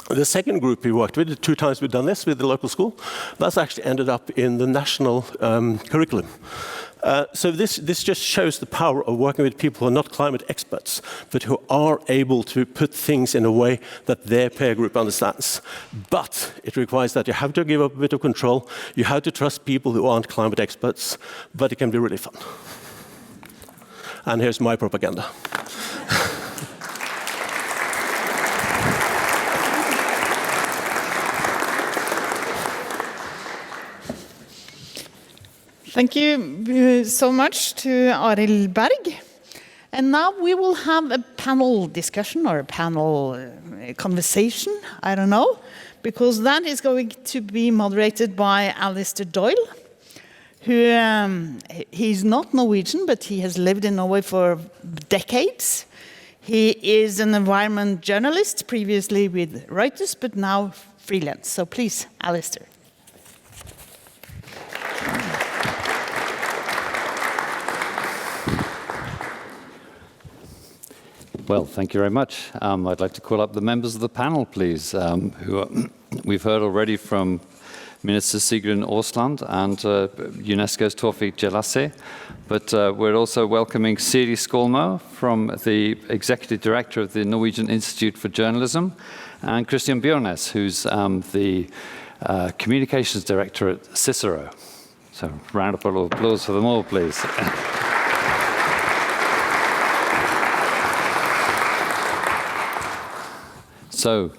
the second group we worked with, the 2 times we've done this with the local school, that's actually ended up in the national curriculum. So this just shows the power of working with people who are not climate experts, but who are able to put things in a way that their peer group understands. But it requires that you have to give up a bit of control. You have to trust people who aren't climate experts, but it can be really fun. And here's my propaganda. Thank you so much to Arild Berg. And now we will have a panel discussion or a panel conversation, I don't know, because that is going to be moderated by Alistair Doyle, who he's not Norwegian, but he has lived in Norway for decades. He is an environment journalist, previously with Reuters, but now freelance. So please, Alistair. Well, thank you very much. I'd like to call up the members of the panel, please, we've heard already from Minister Sigrun Aasland and UNESCO's Tawfik Jelassi, but we're also welcoming Siri Skolmo from the Executive Director of the Norwegian Institute for Journalism, and Christian Bjørnes, who's the Communications Director at Cicero. So round of applause for them all, please. So,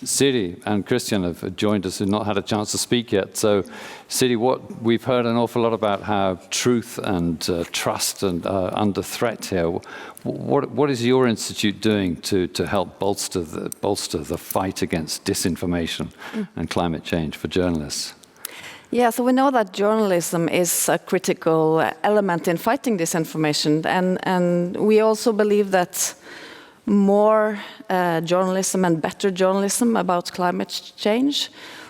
Siri and Christian have joined us, who've not had a chance to speak yet. So, Siri, we've heard an awful lot about how truth and trust are under threat here. What is your institute doing to help bolster the fight against disinformation and climate change for journalists? Yeah, so we know that journalism is a critical element in fighting disinformation, and we also believe that more journalism and better journalism about climate change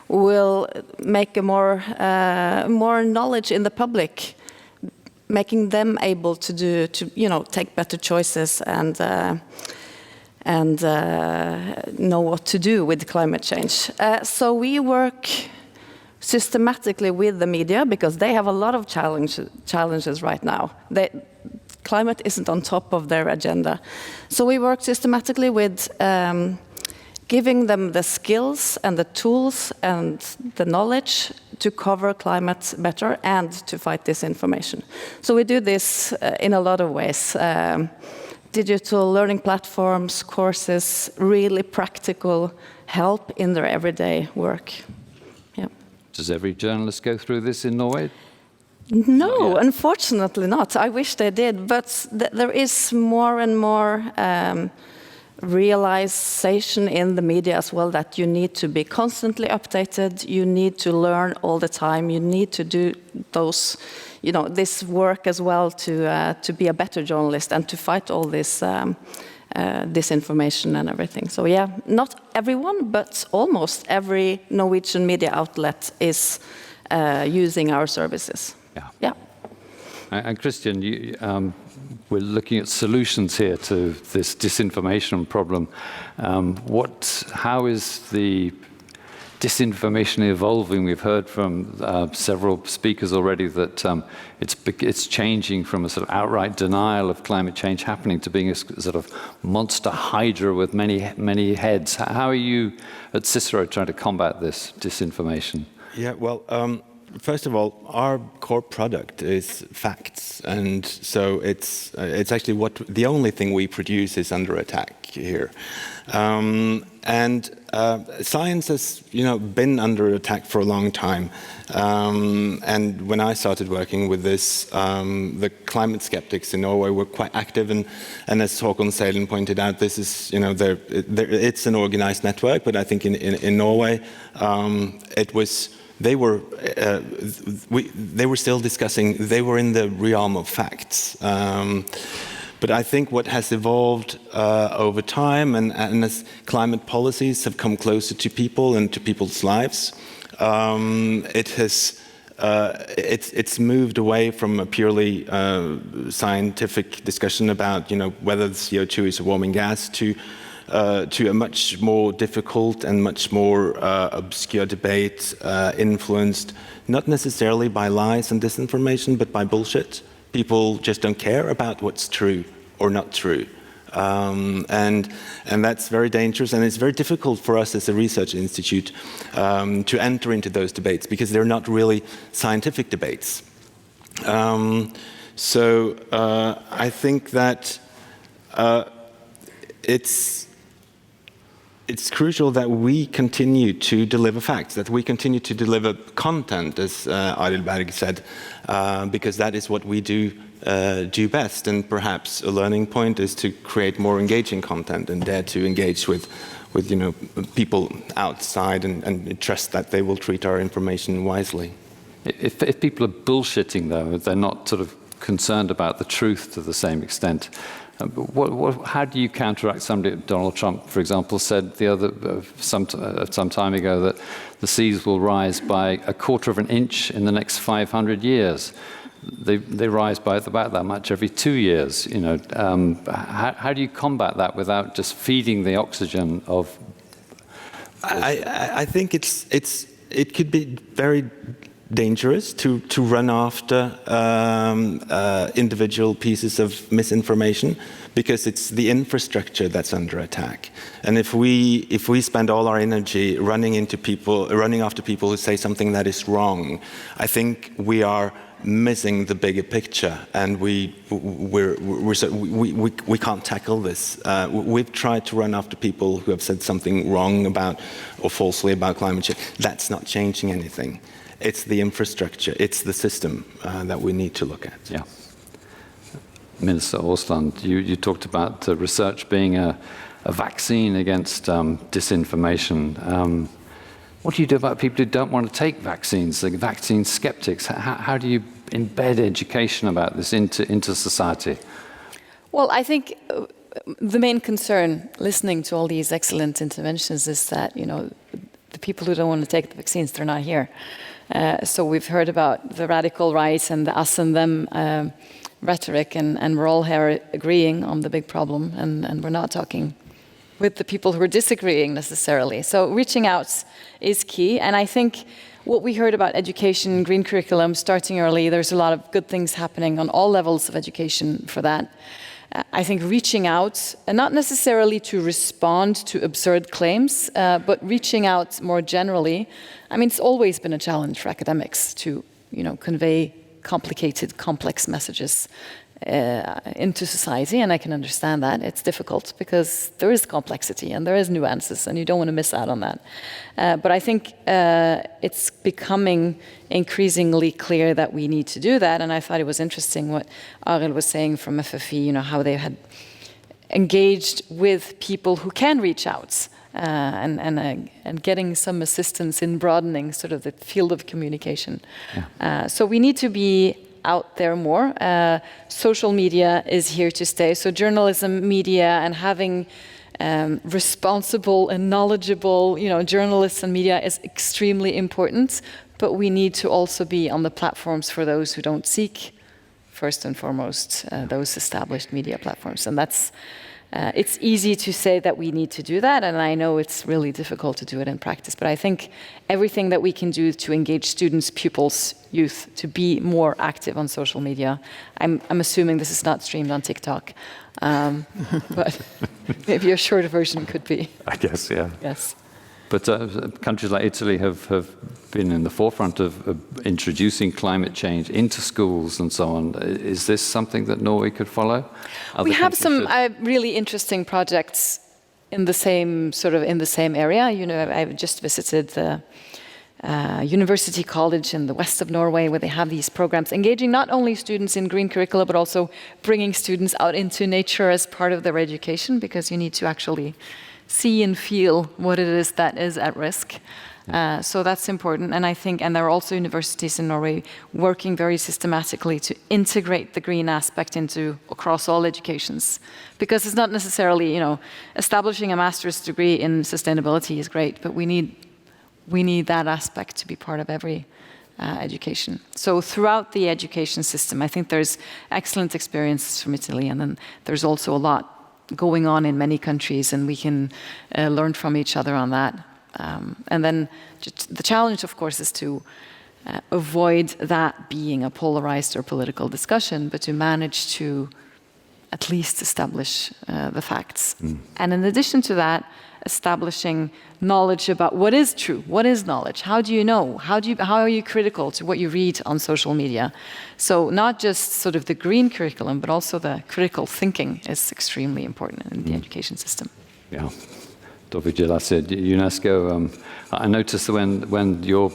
will make a more knowledge in the public, making them able to take better choices and know what to do with climate change. So we work systematically with the media because they have a lot of challenges right now. Climate isn't on top of their agenda. So we work systematically with giving them the skills and the tools and the knowledge to cover climate better and to fight disinformation. So we do this in a lot of ways. Digital learning platforms, courses, really practical help in their everyday work. Yeah. Does every journalist go through this in Norway? No, unfortunately not. I wish they did, but there is more and more realization in the media as well that you need to be constantly updated, you need to learn all the time, you need to do this work as well to be a better journalist and to fight all this disinformation and everything. So yeah, not everyone, but almost every Norwegian media outlet is using our services. Yeah. And Christian, we're looking at solutions here to this disinformation problem. How is the disinformation evolving? We've heard from several speakers already that it's changing from a sort of outright denial of climate change happening to being a sort of monster hydra with many heads. How are you at Cicero trying to combat this disinformation? Yeah, well, first of all, our core product is facts, and so it's actually the only thing we produce is under attack here, and science has been under attack for a long time, and when I started working with this, the climate skeptics in Norway were quite active, and as Håkon Selen pointed out, this is it's an organized network, but I think in Norway they were still discussing, they were in the realm of facts. But I think what has evolved over time and as climate policies have come closer to people and to people's lives, it's moved away from a purely scientific discussion about whether the CO2 is a warming gas to a much more difficult and much more obscure debate influenced not necessarily by lies and disinformation, but by bullshit. People just don't care about what's true or not true. And that's very dangerous, and it's very difficult for us as a research institute to enter into those debates because they're not really scientific debates. So I think that it's crucial that we continue to deliver facts, that we continue to deliver content, as Adelberg said, because that is what we do best. And perhaps a learning point is to create more engaging content and dare to engage with people outside and trust that they will treat our information wisely. If people are bullshitting, though, they're not sort of concerned about the truth to the same extent. How do you counteract somebody? Donald Trump, for example, said some time ago that the seas will rise by 1/4 of an inch in the next 500 years. they rise by about that much every 2 years. You know, how do you combat that without just feeding the oxygen of? I think it could be very dangerous to run after individual pieces of misinformation, because it's the infrastructure that's under attack. And if we spend all our energy running after people who say something that is wrong, I think we are missing the bigger picture, and we can't tackle this. We've tried to run after people who have said something wrong about or falsely about climate change. That's not changing anything. It's the infrastructure, it's the system that we need to look at. Yeah. Minister Aasland, you talked about research being a vaccine against disinformation. What do you do about people who don't want to take vaccines, like vaccine skeptics? How do you embed education about this into society? Well, I think the main concern, listening to all these excellent interventions, is that, you know, the people who don't want to take the vaccines, they're not here. So we've heard about the radical right and the us and them rhetoric, and we're all here agreeing on the big problem, and we're not talking with the people who are disagreeing necessarily. So reaching out is key, and I think what we heard about education, green curriculum, starting early, there's a lot of good things happening on all levels of education for that. I think reaching out, and not necessarily to respond to absurd claims, but reaching out more generally. I mean, it's always been a challenge for academics to, you know, convey complicated, complex messages into society, and I can understand that. It's difficult because there is complexity and there is nuances, and you don't want to miss out on that. But I think it's becoming increasingly clear that we need to do that, and I thought it was interesting what Arild was saying from FFE, you know, how they had engaged with people who can reach out and getting some assistance in broadening sort of the field of communication. Yeah. So we need to be out there more. Social media is here to stay. So journalism, media, and having responsible and knowledgeable, you know, journalists and media is extremely important. But we need to also be on the platforms for those who don't seek, first and foremost, those established media platforms. And that's it's easy to say that we need to do that, and I know it's really difficult to do it in practice, but I think everything that we can do to engage students, pupils, youth, to be more active on social media. I'm assuming this is not streamed on TikTok, but maybe a shorter version could be. I guess, yeah. Yes. But countries like Italy have been in the forefront of introducing climate change into schools and so on. Is this something that Norway could follow? We have some really interesting projects in the same area. You know, I've just visited the University College in the west of Norway, where they have these programs engaging not only students in green curricula, but also bringing students out into nature as part of their education, because you need to actually see and feel what it is that is at risk. So that's important. And I think, and there are also universities in Norway working very systematically to integrate the green aspect across all educations. Because it's not necessarily, you know, establishing a master's degree in sustainability is great, but we need that aspect to be part of every education. So throughout the education system, I think there's excellent experiences from Italy, and then there's also a lot going on in many countries, and we can learn from each other on that. And then the challenge, of course, is to avoid that being a polarized or political discussion, but to manage to at least establish the facts. And in addition to that, establishing knowledge about what is true, what is knowledge, how do you know, how are you critical to what you read on social media. So not just sort of the green curriculum, but also the critical thinking is extremely important in the education system. Yeah. Dr. Gilla said, UNESCO, I noticed that when your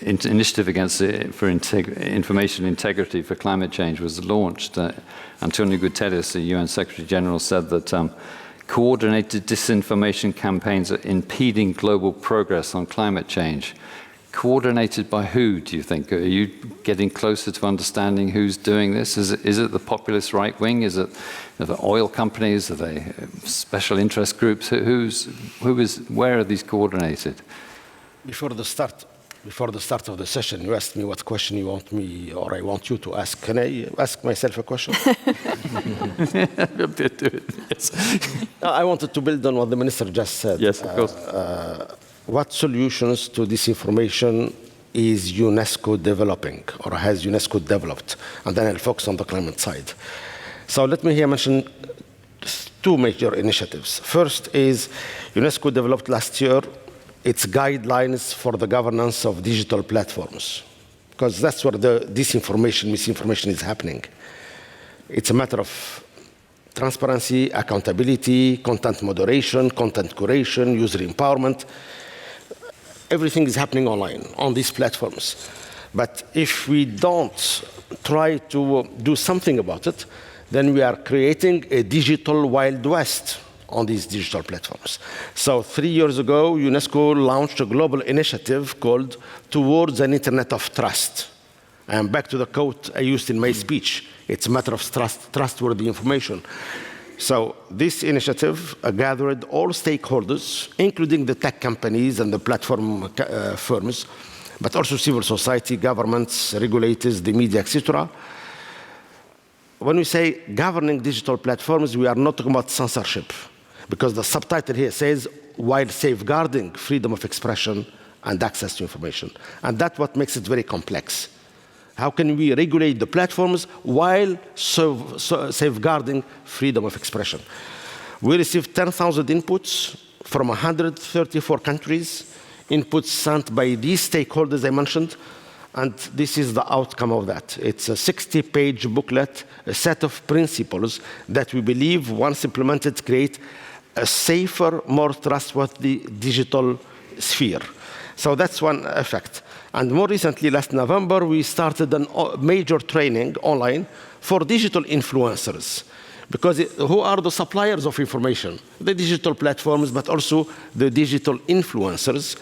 initiative for information integrity for climate change was launched, Antonio Guterres, the UN Secretary General, said that coordinated disinformation campaigns are impeding global progress on climate change. Coordinated by who, do you think? Are you getting closer to understanding who's doing this? Is it the populist right wing? Is it the oil companies? Are they special interest groups? Where are these coordinated? Before the start Before the start of the session, you asked me what question you want me or I want you to ask. Can I ask myself a question? Yes. I wanted to build on what the minister just said. Yes, of course. What solutions to disinformation is UNESCO developing or has UNESCO developed? And then I'll focus on the climate side. So let me here mention two major initiatives. First is UNESCO developed last year its guidelines for the governance of digital platforms, because that's where the disinformation, misinformation is happening. It's a matter of transparency, accountability, content moderation, content curation, user empowerment. Everything is happening online on these platforms. But if we don't try to do something about it, then we are creating a digital Wild West on these digital platforms. So 3 years ago, UNESCO launched a global initiative called Towards an Internet of Trust. And back to the quote I used in my speech, it's a matter of trustworthy information. So this initiative gathered all stakeholders, including the tech companies and the platform firms, but also civil society, governments, regulators, the media, etc. When we say governing digital platforms, we are not talking about censorship, because the subtitle here says, while safeguarding freedom of expression and access to information. And that's what makes it very complex. How can we regulate the platforms while safeguarding freedom of expression? We received 10,000 inputs from 134 countries, inputs sent by these stakeholders I mentioned, and this is the outcome of that. It's a 60-page booklet, a set of principles that we believe, once implemented, create a safer, more trustworthy digital sphere. So that's one effect. And more recently, last November, we started a major training online for digital influencers. Because who are the suppliers of information? The digital platforms, but also the digital influencers.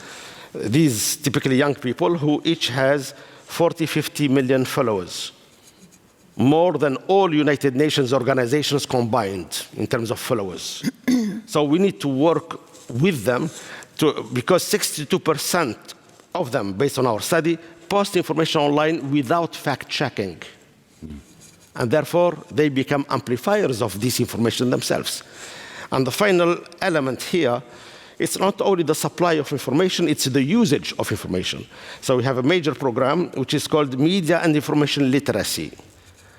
These typically young people who each has 40, 50 million followers. More than all United Nations organizations combined in terms of followers. So we need to work with them because 62% of them, based on our study, post information online without fact-checking. And therefore, they become amplifiers of disinformation themselves. And the final element here, it's not only the supply of information, it's the usage of information. So we have a major program which is called Media and Information Literacy.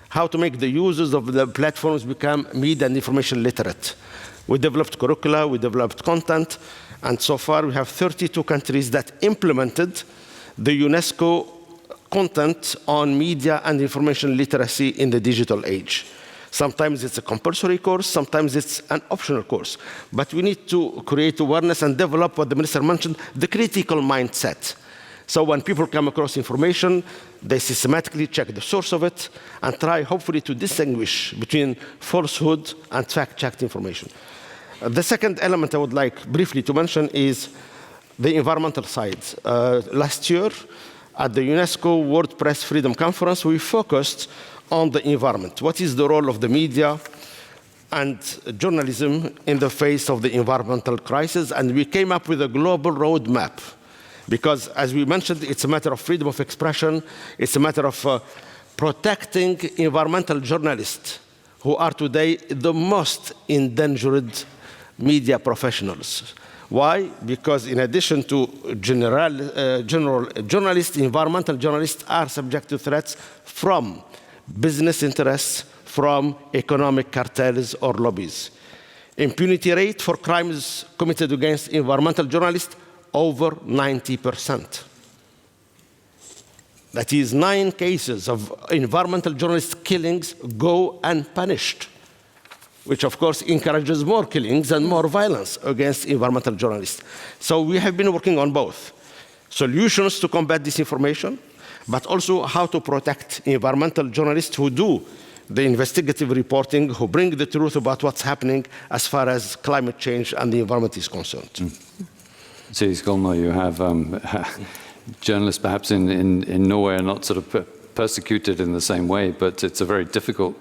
How to make the users of the platforms become media and information literate. We developed curricula, we developed content, and so far we have 32 countries that implemented the UNESCO content on media and information literacy in the digital age. Sometimes it's a compulsory course, sometimes it's an optional course. But we need to create awareness and develop what the minister mentioned, the critical mindset. So when people come across information, they systematically check the source of it and try, hopefully, to distinguish between falsehood and fact-checked information. The second element I would like briefly to mention is the environmental side. Last year, at the UNESCO World Press Freedom Conference, we focused on the environment. What is the role of the media and journalism in the face of the environmental crisis? And we came up with a global roadmap. Because, as we mentioned, it's a matter of freedom of expression. It's a matter of protecting environmental journalists, who are today the most endangered media professionals. Why? Because in addition to general journalists, environmental journalists are subject to threats from business interests, from economic cartels or lobbies. Impunity rate for crimes committed against environmental journalists, over 90%. That is 9 cases of environmental journalist killings go unpunished, which of course encourages more killings and more violence against environmental journalists. So we have been working on both solutions to combat disinformation, but also how to protect environmental journalists who do the investigative reporting, who bring the truth about what's happening as far as climate change and the environment is concerned. See, Skolmo, you have journalists perhaps in Norway are not sort of persecuted in the same way, but it's a very difficult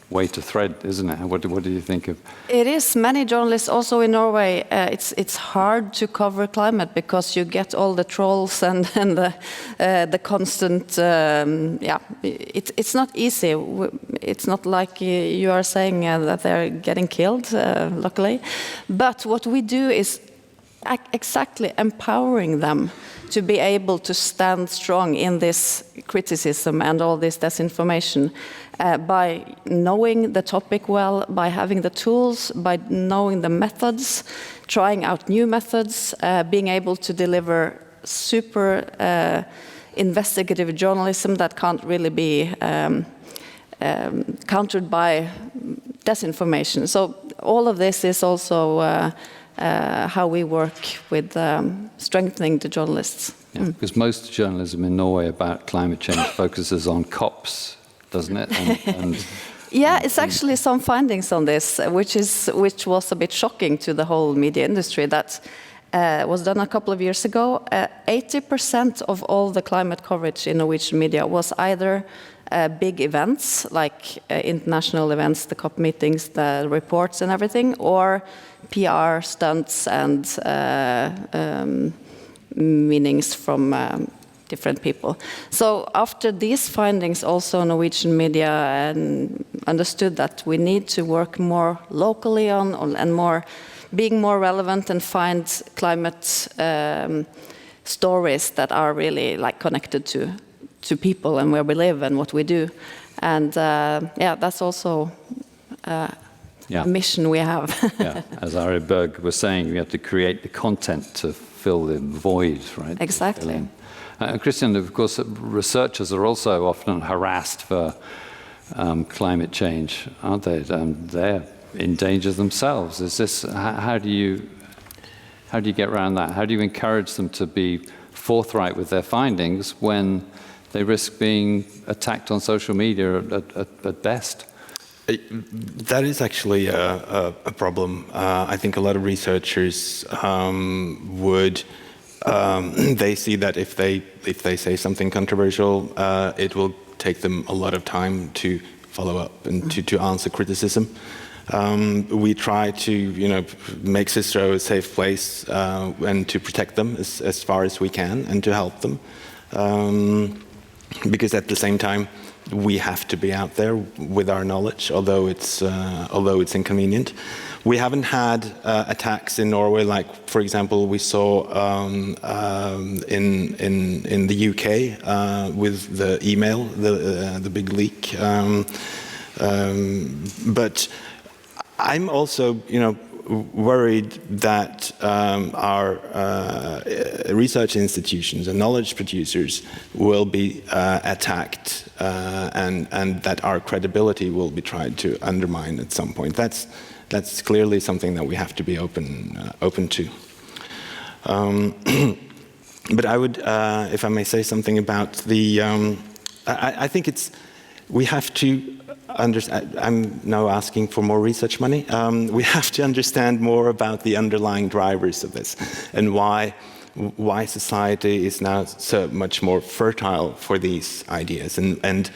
way to thread, isn't it? What do you think of? It is. Many journalists, also in Norway, it's hard to cover climate because you get all the trolls and the constant. It's not easy. It's not like you are saying that they're getting killed, luckily. But what we do is exactly empowering them to be able to stand strong in this criticism and all this disinformation by knowing the topic well, by having the tools, by knowing the methods, trying out new methods, being able to deliver super investigative journalism that can't really be countered by disinformation. So all of this is also how we work with strengthening the journalists. Yeah, because most journalism in Norway about climate change focuses on COPs, doesn't it? Yeah, it's actually some findings on this, which was a bit shocking to the whole media industry. That was done a couple of years ago. 80% of all the climate coverage in Norwegian media was either big events, like international events, the COP meetings, the reports and everything, or PR stunts and meanings from different people. So after these findings, also Norwegian media understood that we need to work more locally on and being more relevant and find climate stories that are really like connected to people and where we live and what we do. And that's also a mission we have. Yeah, as Ari Berg was saying, we have to create the content to fill the void, right? Exactly. Christian, of course, researchers are also often harassed for climate change, aren't they? They're in danger themselves. Is this how do you get around that? How do you encourage them to be forthright with their findings when they risk being attacked on social media at best? That is actually a problem. I think a lot of researchers would. They see that if they say something controversial, it will take them a lot of time to follow up and to answer criticism. We try to, make Cicero a safe place and to protect them as far as we can and to help them, because at the same time we have to be out there with our knowledge, although it's inconvenient. We haven't had attacks in Norway, like, for example, we saw in the UK with the email, the big leak. But I'm also, worried that our research institutions and knowledge producers will be attacked, and that our credibility will be tried to undermine at some point. That's clearly something that we have to be open to. But I would, if I may say something about the, I think we have to understand. I'm now asking for more research money. We have to understand more about the underlying drivers of this and why society is now so much more fertile for these ideas, and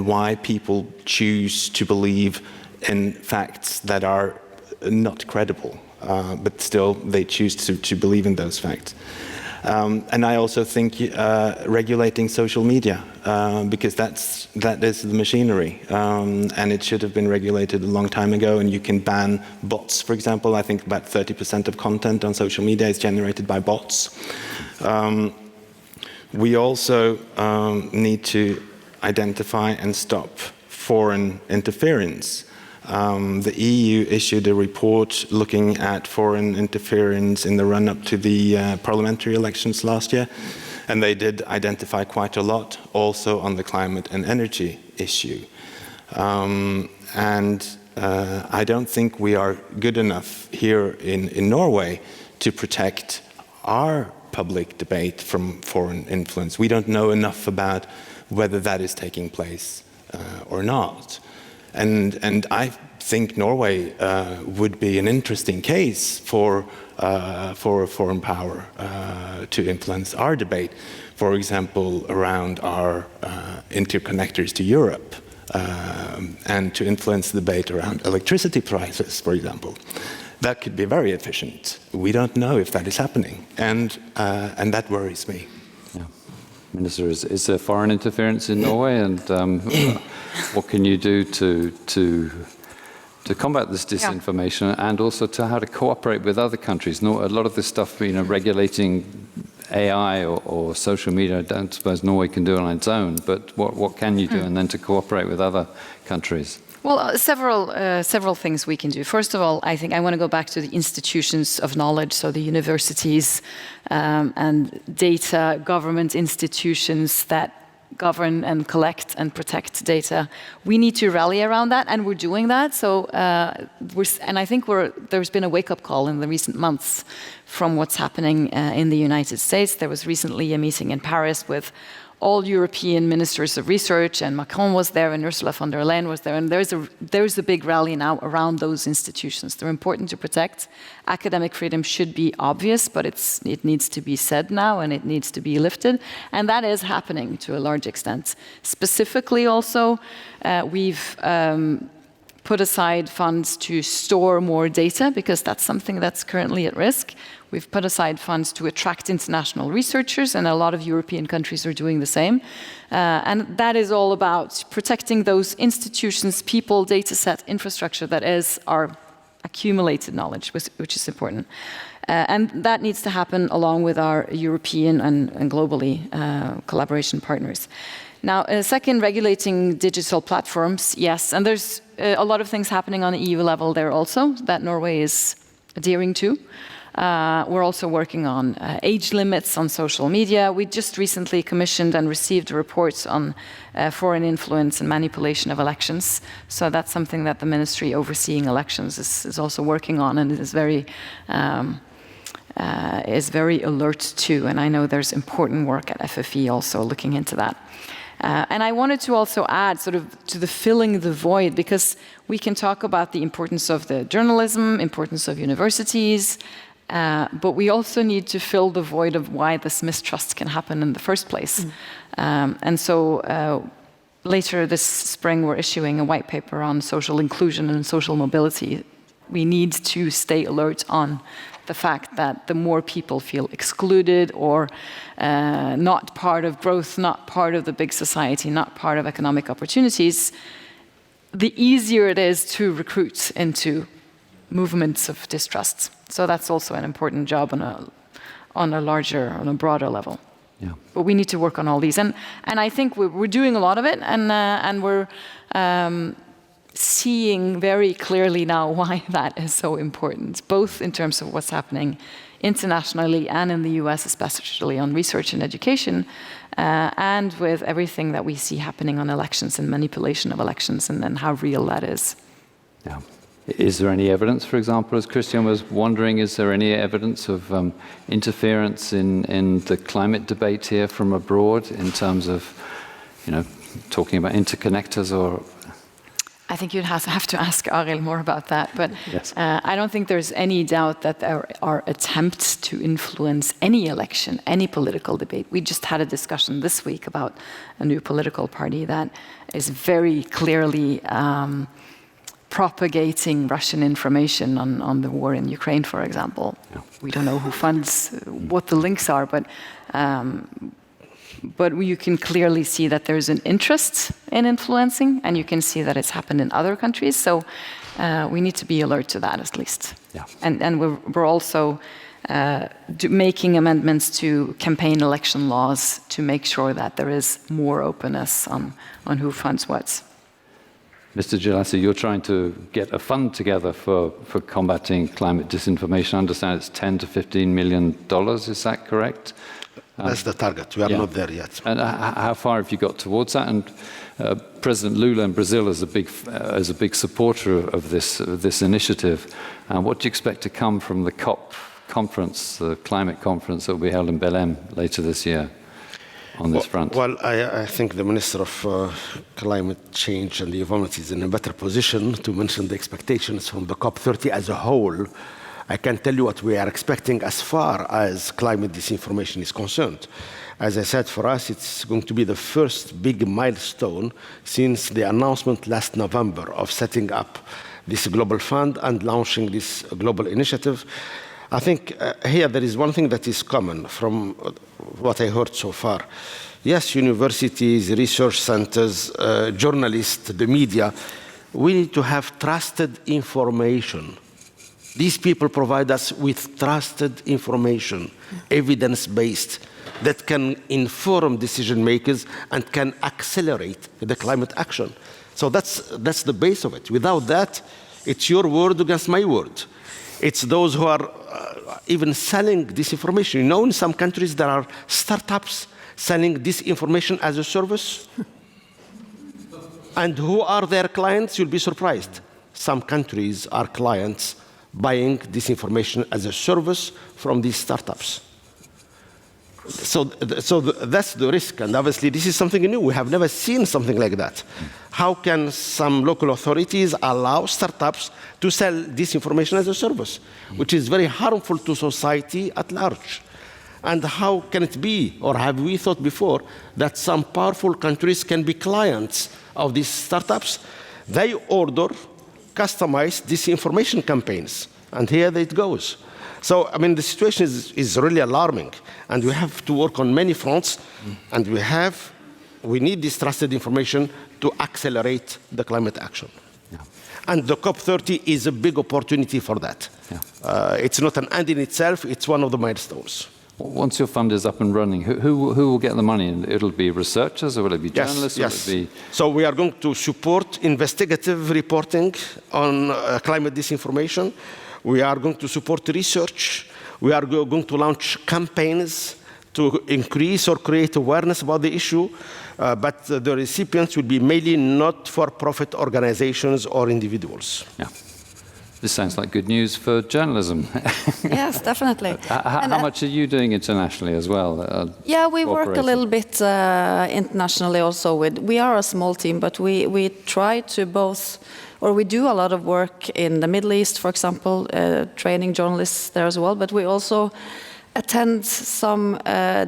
why people choose to believe in facts that are not credible, but still they choose to believe in those facts. And I also think regulating social media, because that is the machinery, and it should have been regulated a long time ago. And you can ban bots, for example. I think about 30% of content on social media is generated by bots. We also need to identify and stop foreign interference. The EU issued a report looking at foreign interference in the run-up to the parliamentary elections last year, and they did identify quite a lot also on the climate and energy issue. I don't think we are good enough here in Norway to protect our public debate from foreign influence. We don't know enough about whether that is taking place or not. And I think Norway would be an interesting case for a foreign power to influence our debate, for example, around our interconnectors to Europe, and to influence the debate around electricity prices, for example. That could be very efficient. We don't know if that is happening, and that worries me. Yeah. Minister, is there foreign interference in Norway, and what can you do to combat this disinformation, and also to how to cooperate with other countries? A lot of this stuff, regulating AI or social media, I don't suppose Norway can do it on its own, but what can you do, and then to cooperate with other countries? Well, several things we can do. First of all, I think I want to go back to the institutions of knowledge, so the universities and data government institutions that govern and collect and protect data. We need to rally around that, and we're doing that. So, and I think there's been a wake-up call in the recent months from what's happening in the United States. There was recently a meeting in Paris with all European ministers of research, and Macron was there, and Ursula von der Leyen was there, and there's a big rally now around those institutions. They're important to protect. Academic freedom should be obvious, but it needs to be said now, and it needs to be lifted, and that is happening to a large extent. Specifically also, we've put aside funds to store more data, because that's something that's currently at risk. We've put aside funds to attract international researchers, and a lot of European countries are doing the same. And that is all about protecting those institutions, people, data set, infrastructure that is our accumulated knowledge, which is important. And that needs to happen along with our European and globally collaboration partners. Now, second, regulating digital platforms, yes, and there's a lot of things happening on the EU level there also that Norway is adhering to. We're also working on age limits on social media. We just recently commissioned and received reports on foreign influence and manipulation of elections. So that's something that the ministry overseeing elections is also working on, and is very alert to. And I know there's important work at FFE also looking into that. And I wanted to also add sort of to the filling the void, because we can talk about the importance of the journalism, importance of universities, but we also need to fill the void of why this mistrust can happen in the first place. And so later this spring, we're issuing a white paper on social inclusion and social mobility. We need to stay alert on the fact that the more people feel excluded or not part of growth, not part of the big society, not part of economic opportunities, the easier it is to recruit into movements of distrust. So that's also an important job on a broader level. Yeah. But we need to work on all these, and I think we're doing a lot of it, and we're seeing very clearly now why that is so important, both in terms of what's happening internationally and in the US, especially on research and education, and with everything that we see happening on elections and manipulation of elections, and then how real that is. Yeah. Is there any evidence, for example, as Christian was wondering, is there any evidence of interference in the climate debate here from abroad in terms of, talking about interconnectors or... I think you'd have to ask Arild more about that, but yes. I don't think there's any doubt that there are attempts to influence any election, any political debate. We just had a discussion this week about a new political party that is very clearly propagating Russian information on the war in Ukraine, for example. Yeah. We don't know who funds, what the links are, but you can clearly see that there's an interest in influencing, and you can see that it's happened in other countries. So we need to be alert to that, at least. Yeah. And we're also making amendments to campaign election laws to make sure that there is more openness on who funds what. Mr. Gelassi, you're trying to get a fund together for combating climate disinformation. I understand it's $10 to $15 million. Is that correct? That's the target. We are not there yet. And how far have you got towards that? And President Lula in Brazil is a big supporter of this initiative. What do you expect to come from the COP conference, the climate conference that will be held in Belém later this year on this front? Well, I think the Minister of Climate Change and the Environment is in a better position to mention the expectations from the COP30 as a whole. I can tell you what we are expecting as far as climate disinformation is concerned. As I said, for us, it's going to be the first big milestone since the announcement last November of setting up this global fund and launching this global initiative. I think here there is one thing that is common from what I heard so far. Yes, universities, research centers, journalists, the media, we need to have trusted information. These people provide us with trusted information, evidence-based, that can inform decision makers and can accelerate the climate action. So that's the base of it. Without that, it's your word against my word. It's those who are even selling disinformation. You know, in some countries there are startups selling disinformation as a service. And who are their clients? You'll be surprised. Some countries are clients buying disinformation as a service from these startups. So that's the risk, and obviously this is something new. We have never seen something like that. How can some local authorities allow startups to sell disinformation as a service, which is very harmful to society at large? And how can it be, or have we thought before, that some powerful countries can be clients of these startups? They order customized disinformation campaigns, and here it goes. So, I mean, the situation is really alarming, and we have to work on many fronts, and we need this trusted information to accelerate the climate action. Yeah. And the COP30 is a big opportunity for that. Yeah. It's not an end in itself, it's one of the milestones. Once your fund is up and running, who will get the money? It'll be researchers, or will it be journalists? Yes. Will it be... So we are going to support investigative reporting on climate disinformation. We are going to support research. We are going to launch campaigns to increase or create awareness about the issue. But the recipients will be mainly not-for-profit organizations or individuals. Yeah. This sounds like good news for journalism. Yes, definitely. How much are you doing internationally as well? Yeah, we work a little bit internationally also. We are a small team, but we try to both, or we do a lot of work in the Middle East, for example, training journalists there as well, but we also attend some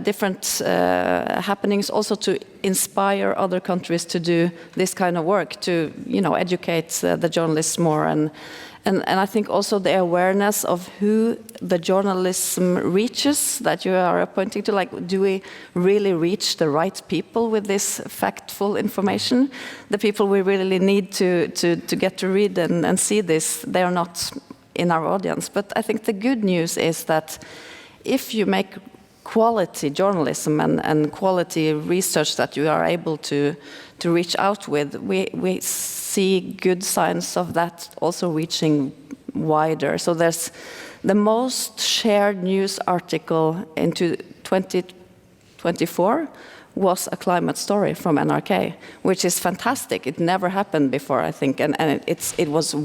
different happenings also to inspire other countries to do this kind of work, to educate the journalists more. And I think also the awareness of who the journalism reaches that you are pointing to, like, do we really reach the right people with this factful information? The people we really need to get to read and see this, they are not in our audience. But I think the good news is that if you make quality journalism and quality research that you are able to reach out with, we see good signs of that also reaching wider. So there's the most shared news article into 2024 was a climate story from NRK, which is fantastic. It never happened before, I think, and it was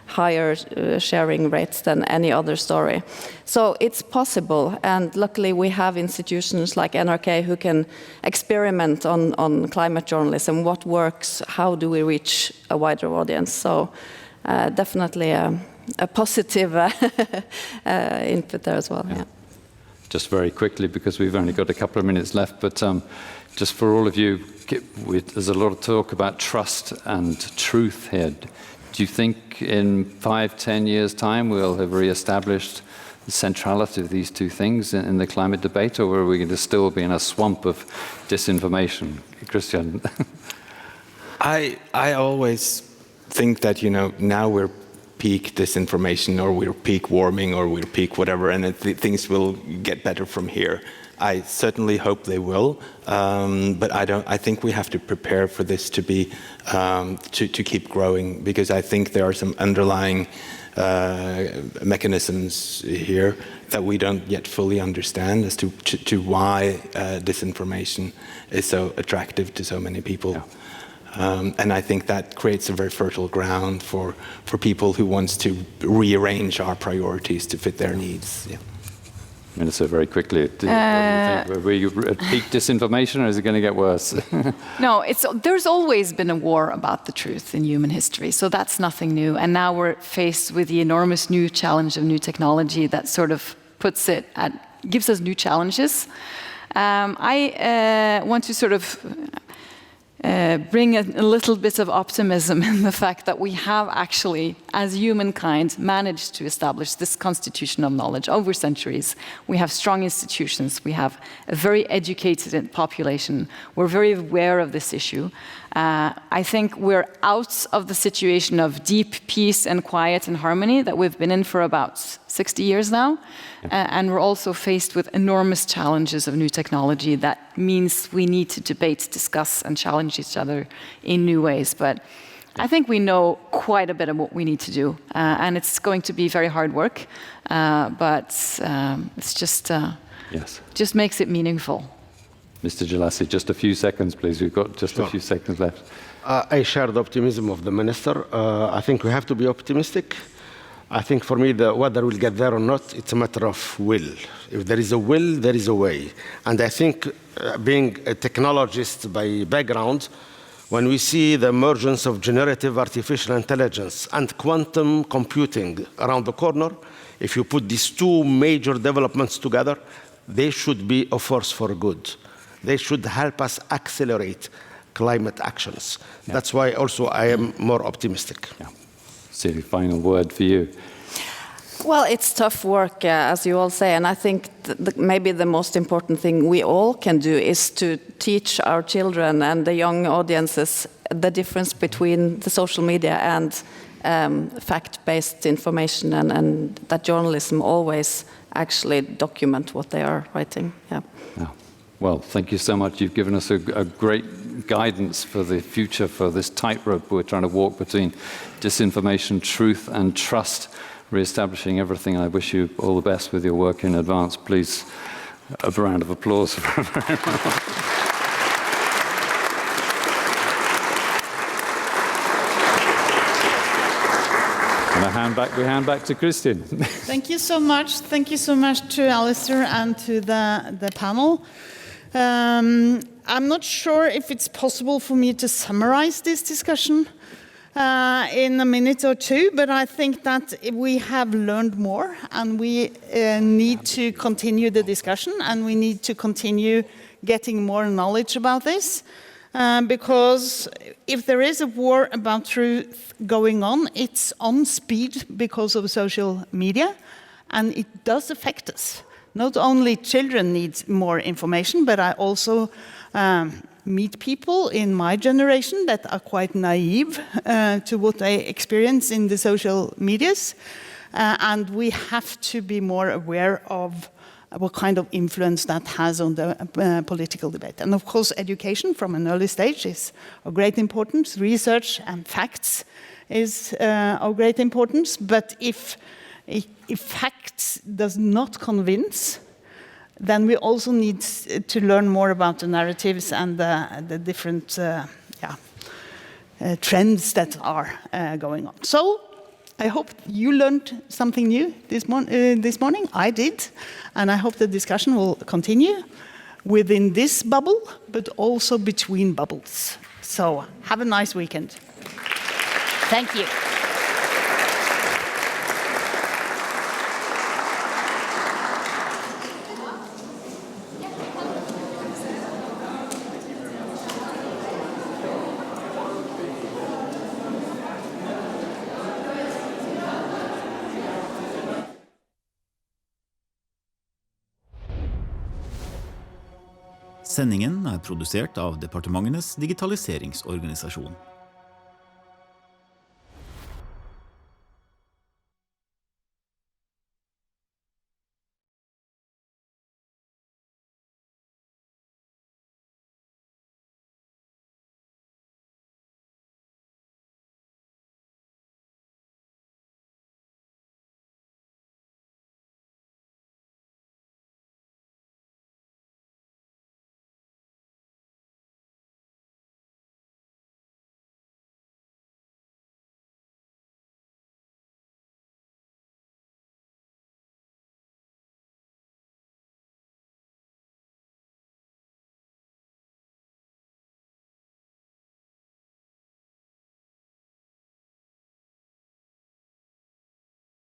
higher sharing rates than any other story. So it's possible, and luckily we have institutions like NRK who can experiment on climate journalism, what works, how do we reach a wider audience. So definitely a positive input there as well. Yeah. Just very quickly, because we've only got a couple of minutes left, but just for all of you, there's a lot of talk about trust and truth here. Do you think in 5-10 years' time we'll have re-established the centrality of these two things in the climate debate, or are we going to still be in a swamp of disinformation? Christian? I always think that, now we're peak disinformation, or we're peak warming, or we're peak whatever, and things will get better from here. I certainly hope they will, but I think we have to prepare for this to be to keep growing, because I think there are some underlying mechanisms here that we don't yet fully understand as to why disinformation is so attractive to so many people. Yeah. And I think that creates a very fertile ground for people who wants to rearrange our priorities to fit their needs. Yeah. Minister, very quickly, what do you think? Were you at peak disinformation, or is it going to get worse? No, there's always been a war about the truth in human history, so that's nothing new. And now we're faced with the enormous new challenge of new technology that sort of gives us new challenges. I want to sort of bring a little bit of optimism in the fact that we have actually, as humankind, managed to establish this constitution of knowledge over centuries. We have strong institutions, we have a very educated population, we're very aware of this issue. I think we're out of the situation of deep peace and quiet and harmony that we've been in for about 60 years now. And we're also faced with enormous challenges of new technology. That means we need to debate, discuss, and challenge each other in new ways. But I think we know quite a bit of what we need to do. And it's going to be very hard work. But it's just makes it meaningful. Mr. Jelassi, just a few seconds, please. We've got just a few seconds left. I share the optimism of the minister. I think we have to be optimistic. I think for me, whether we'll get there or not, it's a matter of will. If there is a will, there is a way. And I think being a technologist by background, when we see the emergence of generative artificial intelligence and quantum computing around the corner, if you put these two major developments together, they should be a force for good. They should help us accelerate climate actions. Yeah. That's why also I am more optimistic. Yeah. Silly, final word for you. Well, it's tough work, as you all say, and I think maybe the most important thing we all can do is to teach our children and the young audiences the difference between the social media and fact-based information, and that journalism always actually document what they are writing. Yeah. Yeah. Well, thank you so much. You've given us a great guidance for the future, for this tightrope we're trying to walk between disinformation, truth, and trust, re-establishing everything. I wish you all the best with your work in advance. Please, a round of applause for very much. And we hand back to Kristin. Thank you so much. Thank you so much to Alistair and to the panel. I'm not sure if it's possible for me to summarize this discussion in a minute or two, but I think that we have learned more, and we need to continue the discussion, and we need to continue getting more knowledge about this. Because if there is a war about truth going on, it's on speed because of social media, and it does affect us. Not only children need more information, but I also meet people in my generation that are quite naive to what they experience in the social medias. And we have to be more aware of what kind of influence that has on the political debate. And of course, education from an early stage is of great importance. Research and facts is of great importance. But if facts does not convince, then we also need to learn more about the narratives and the different trends that are going on. So I hope you learned something new this morning. I did. And I hope the discussion will continue within this bubble, but also between bubbles. So have a nice weekend. Thank you. Sendingen er produsert av Departementenes digitaliseringsorganisasjon.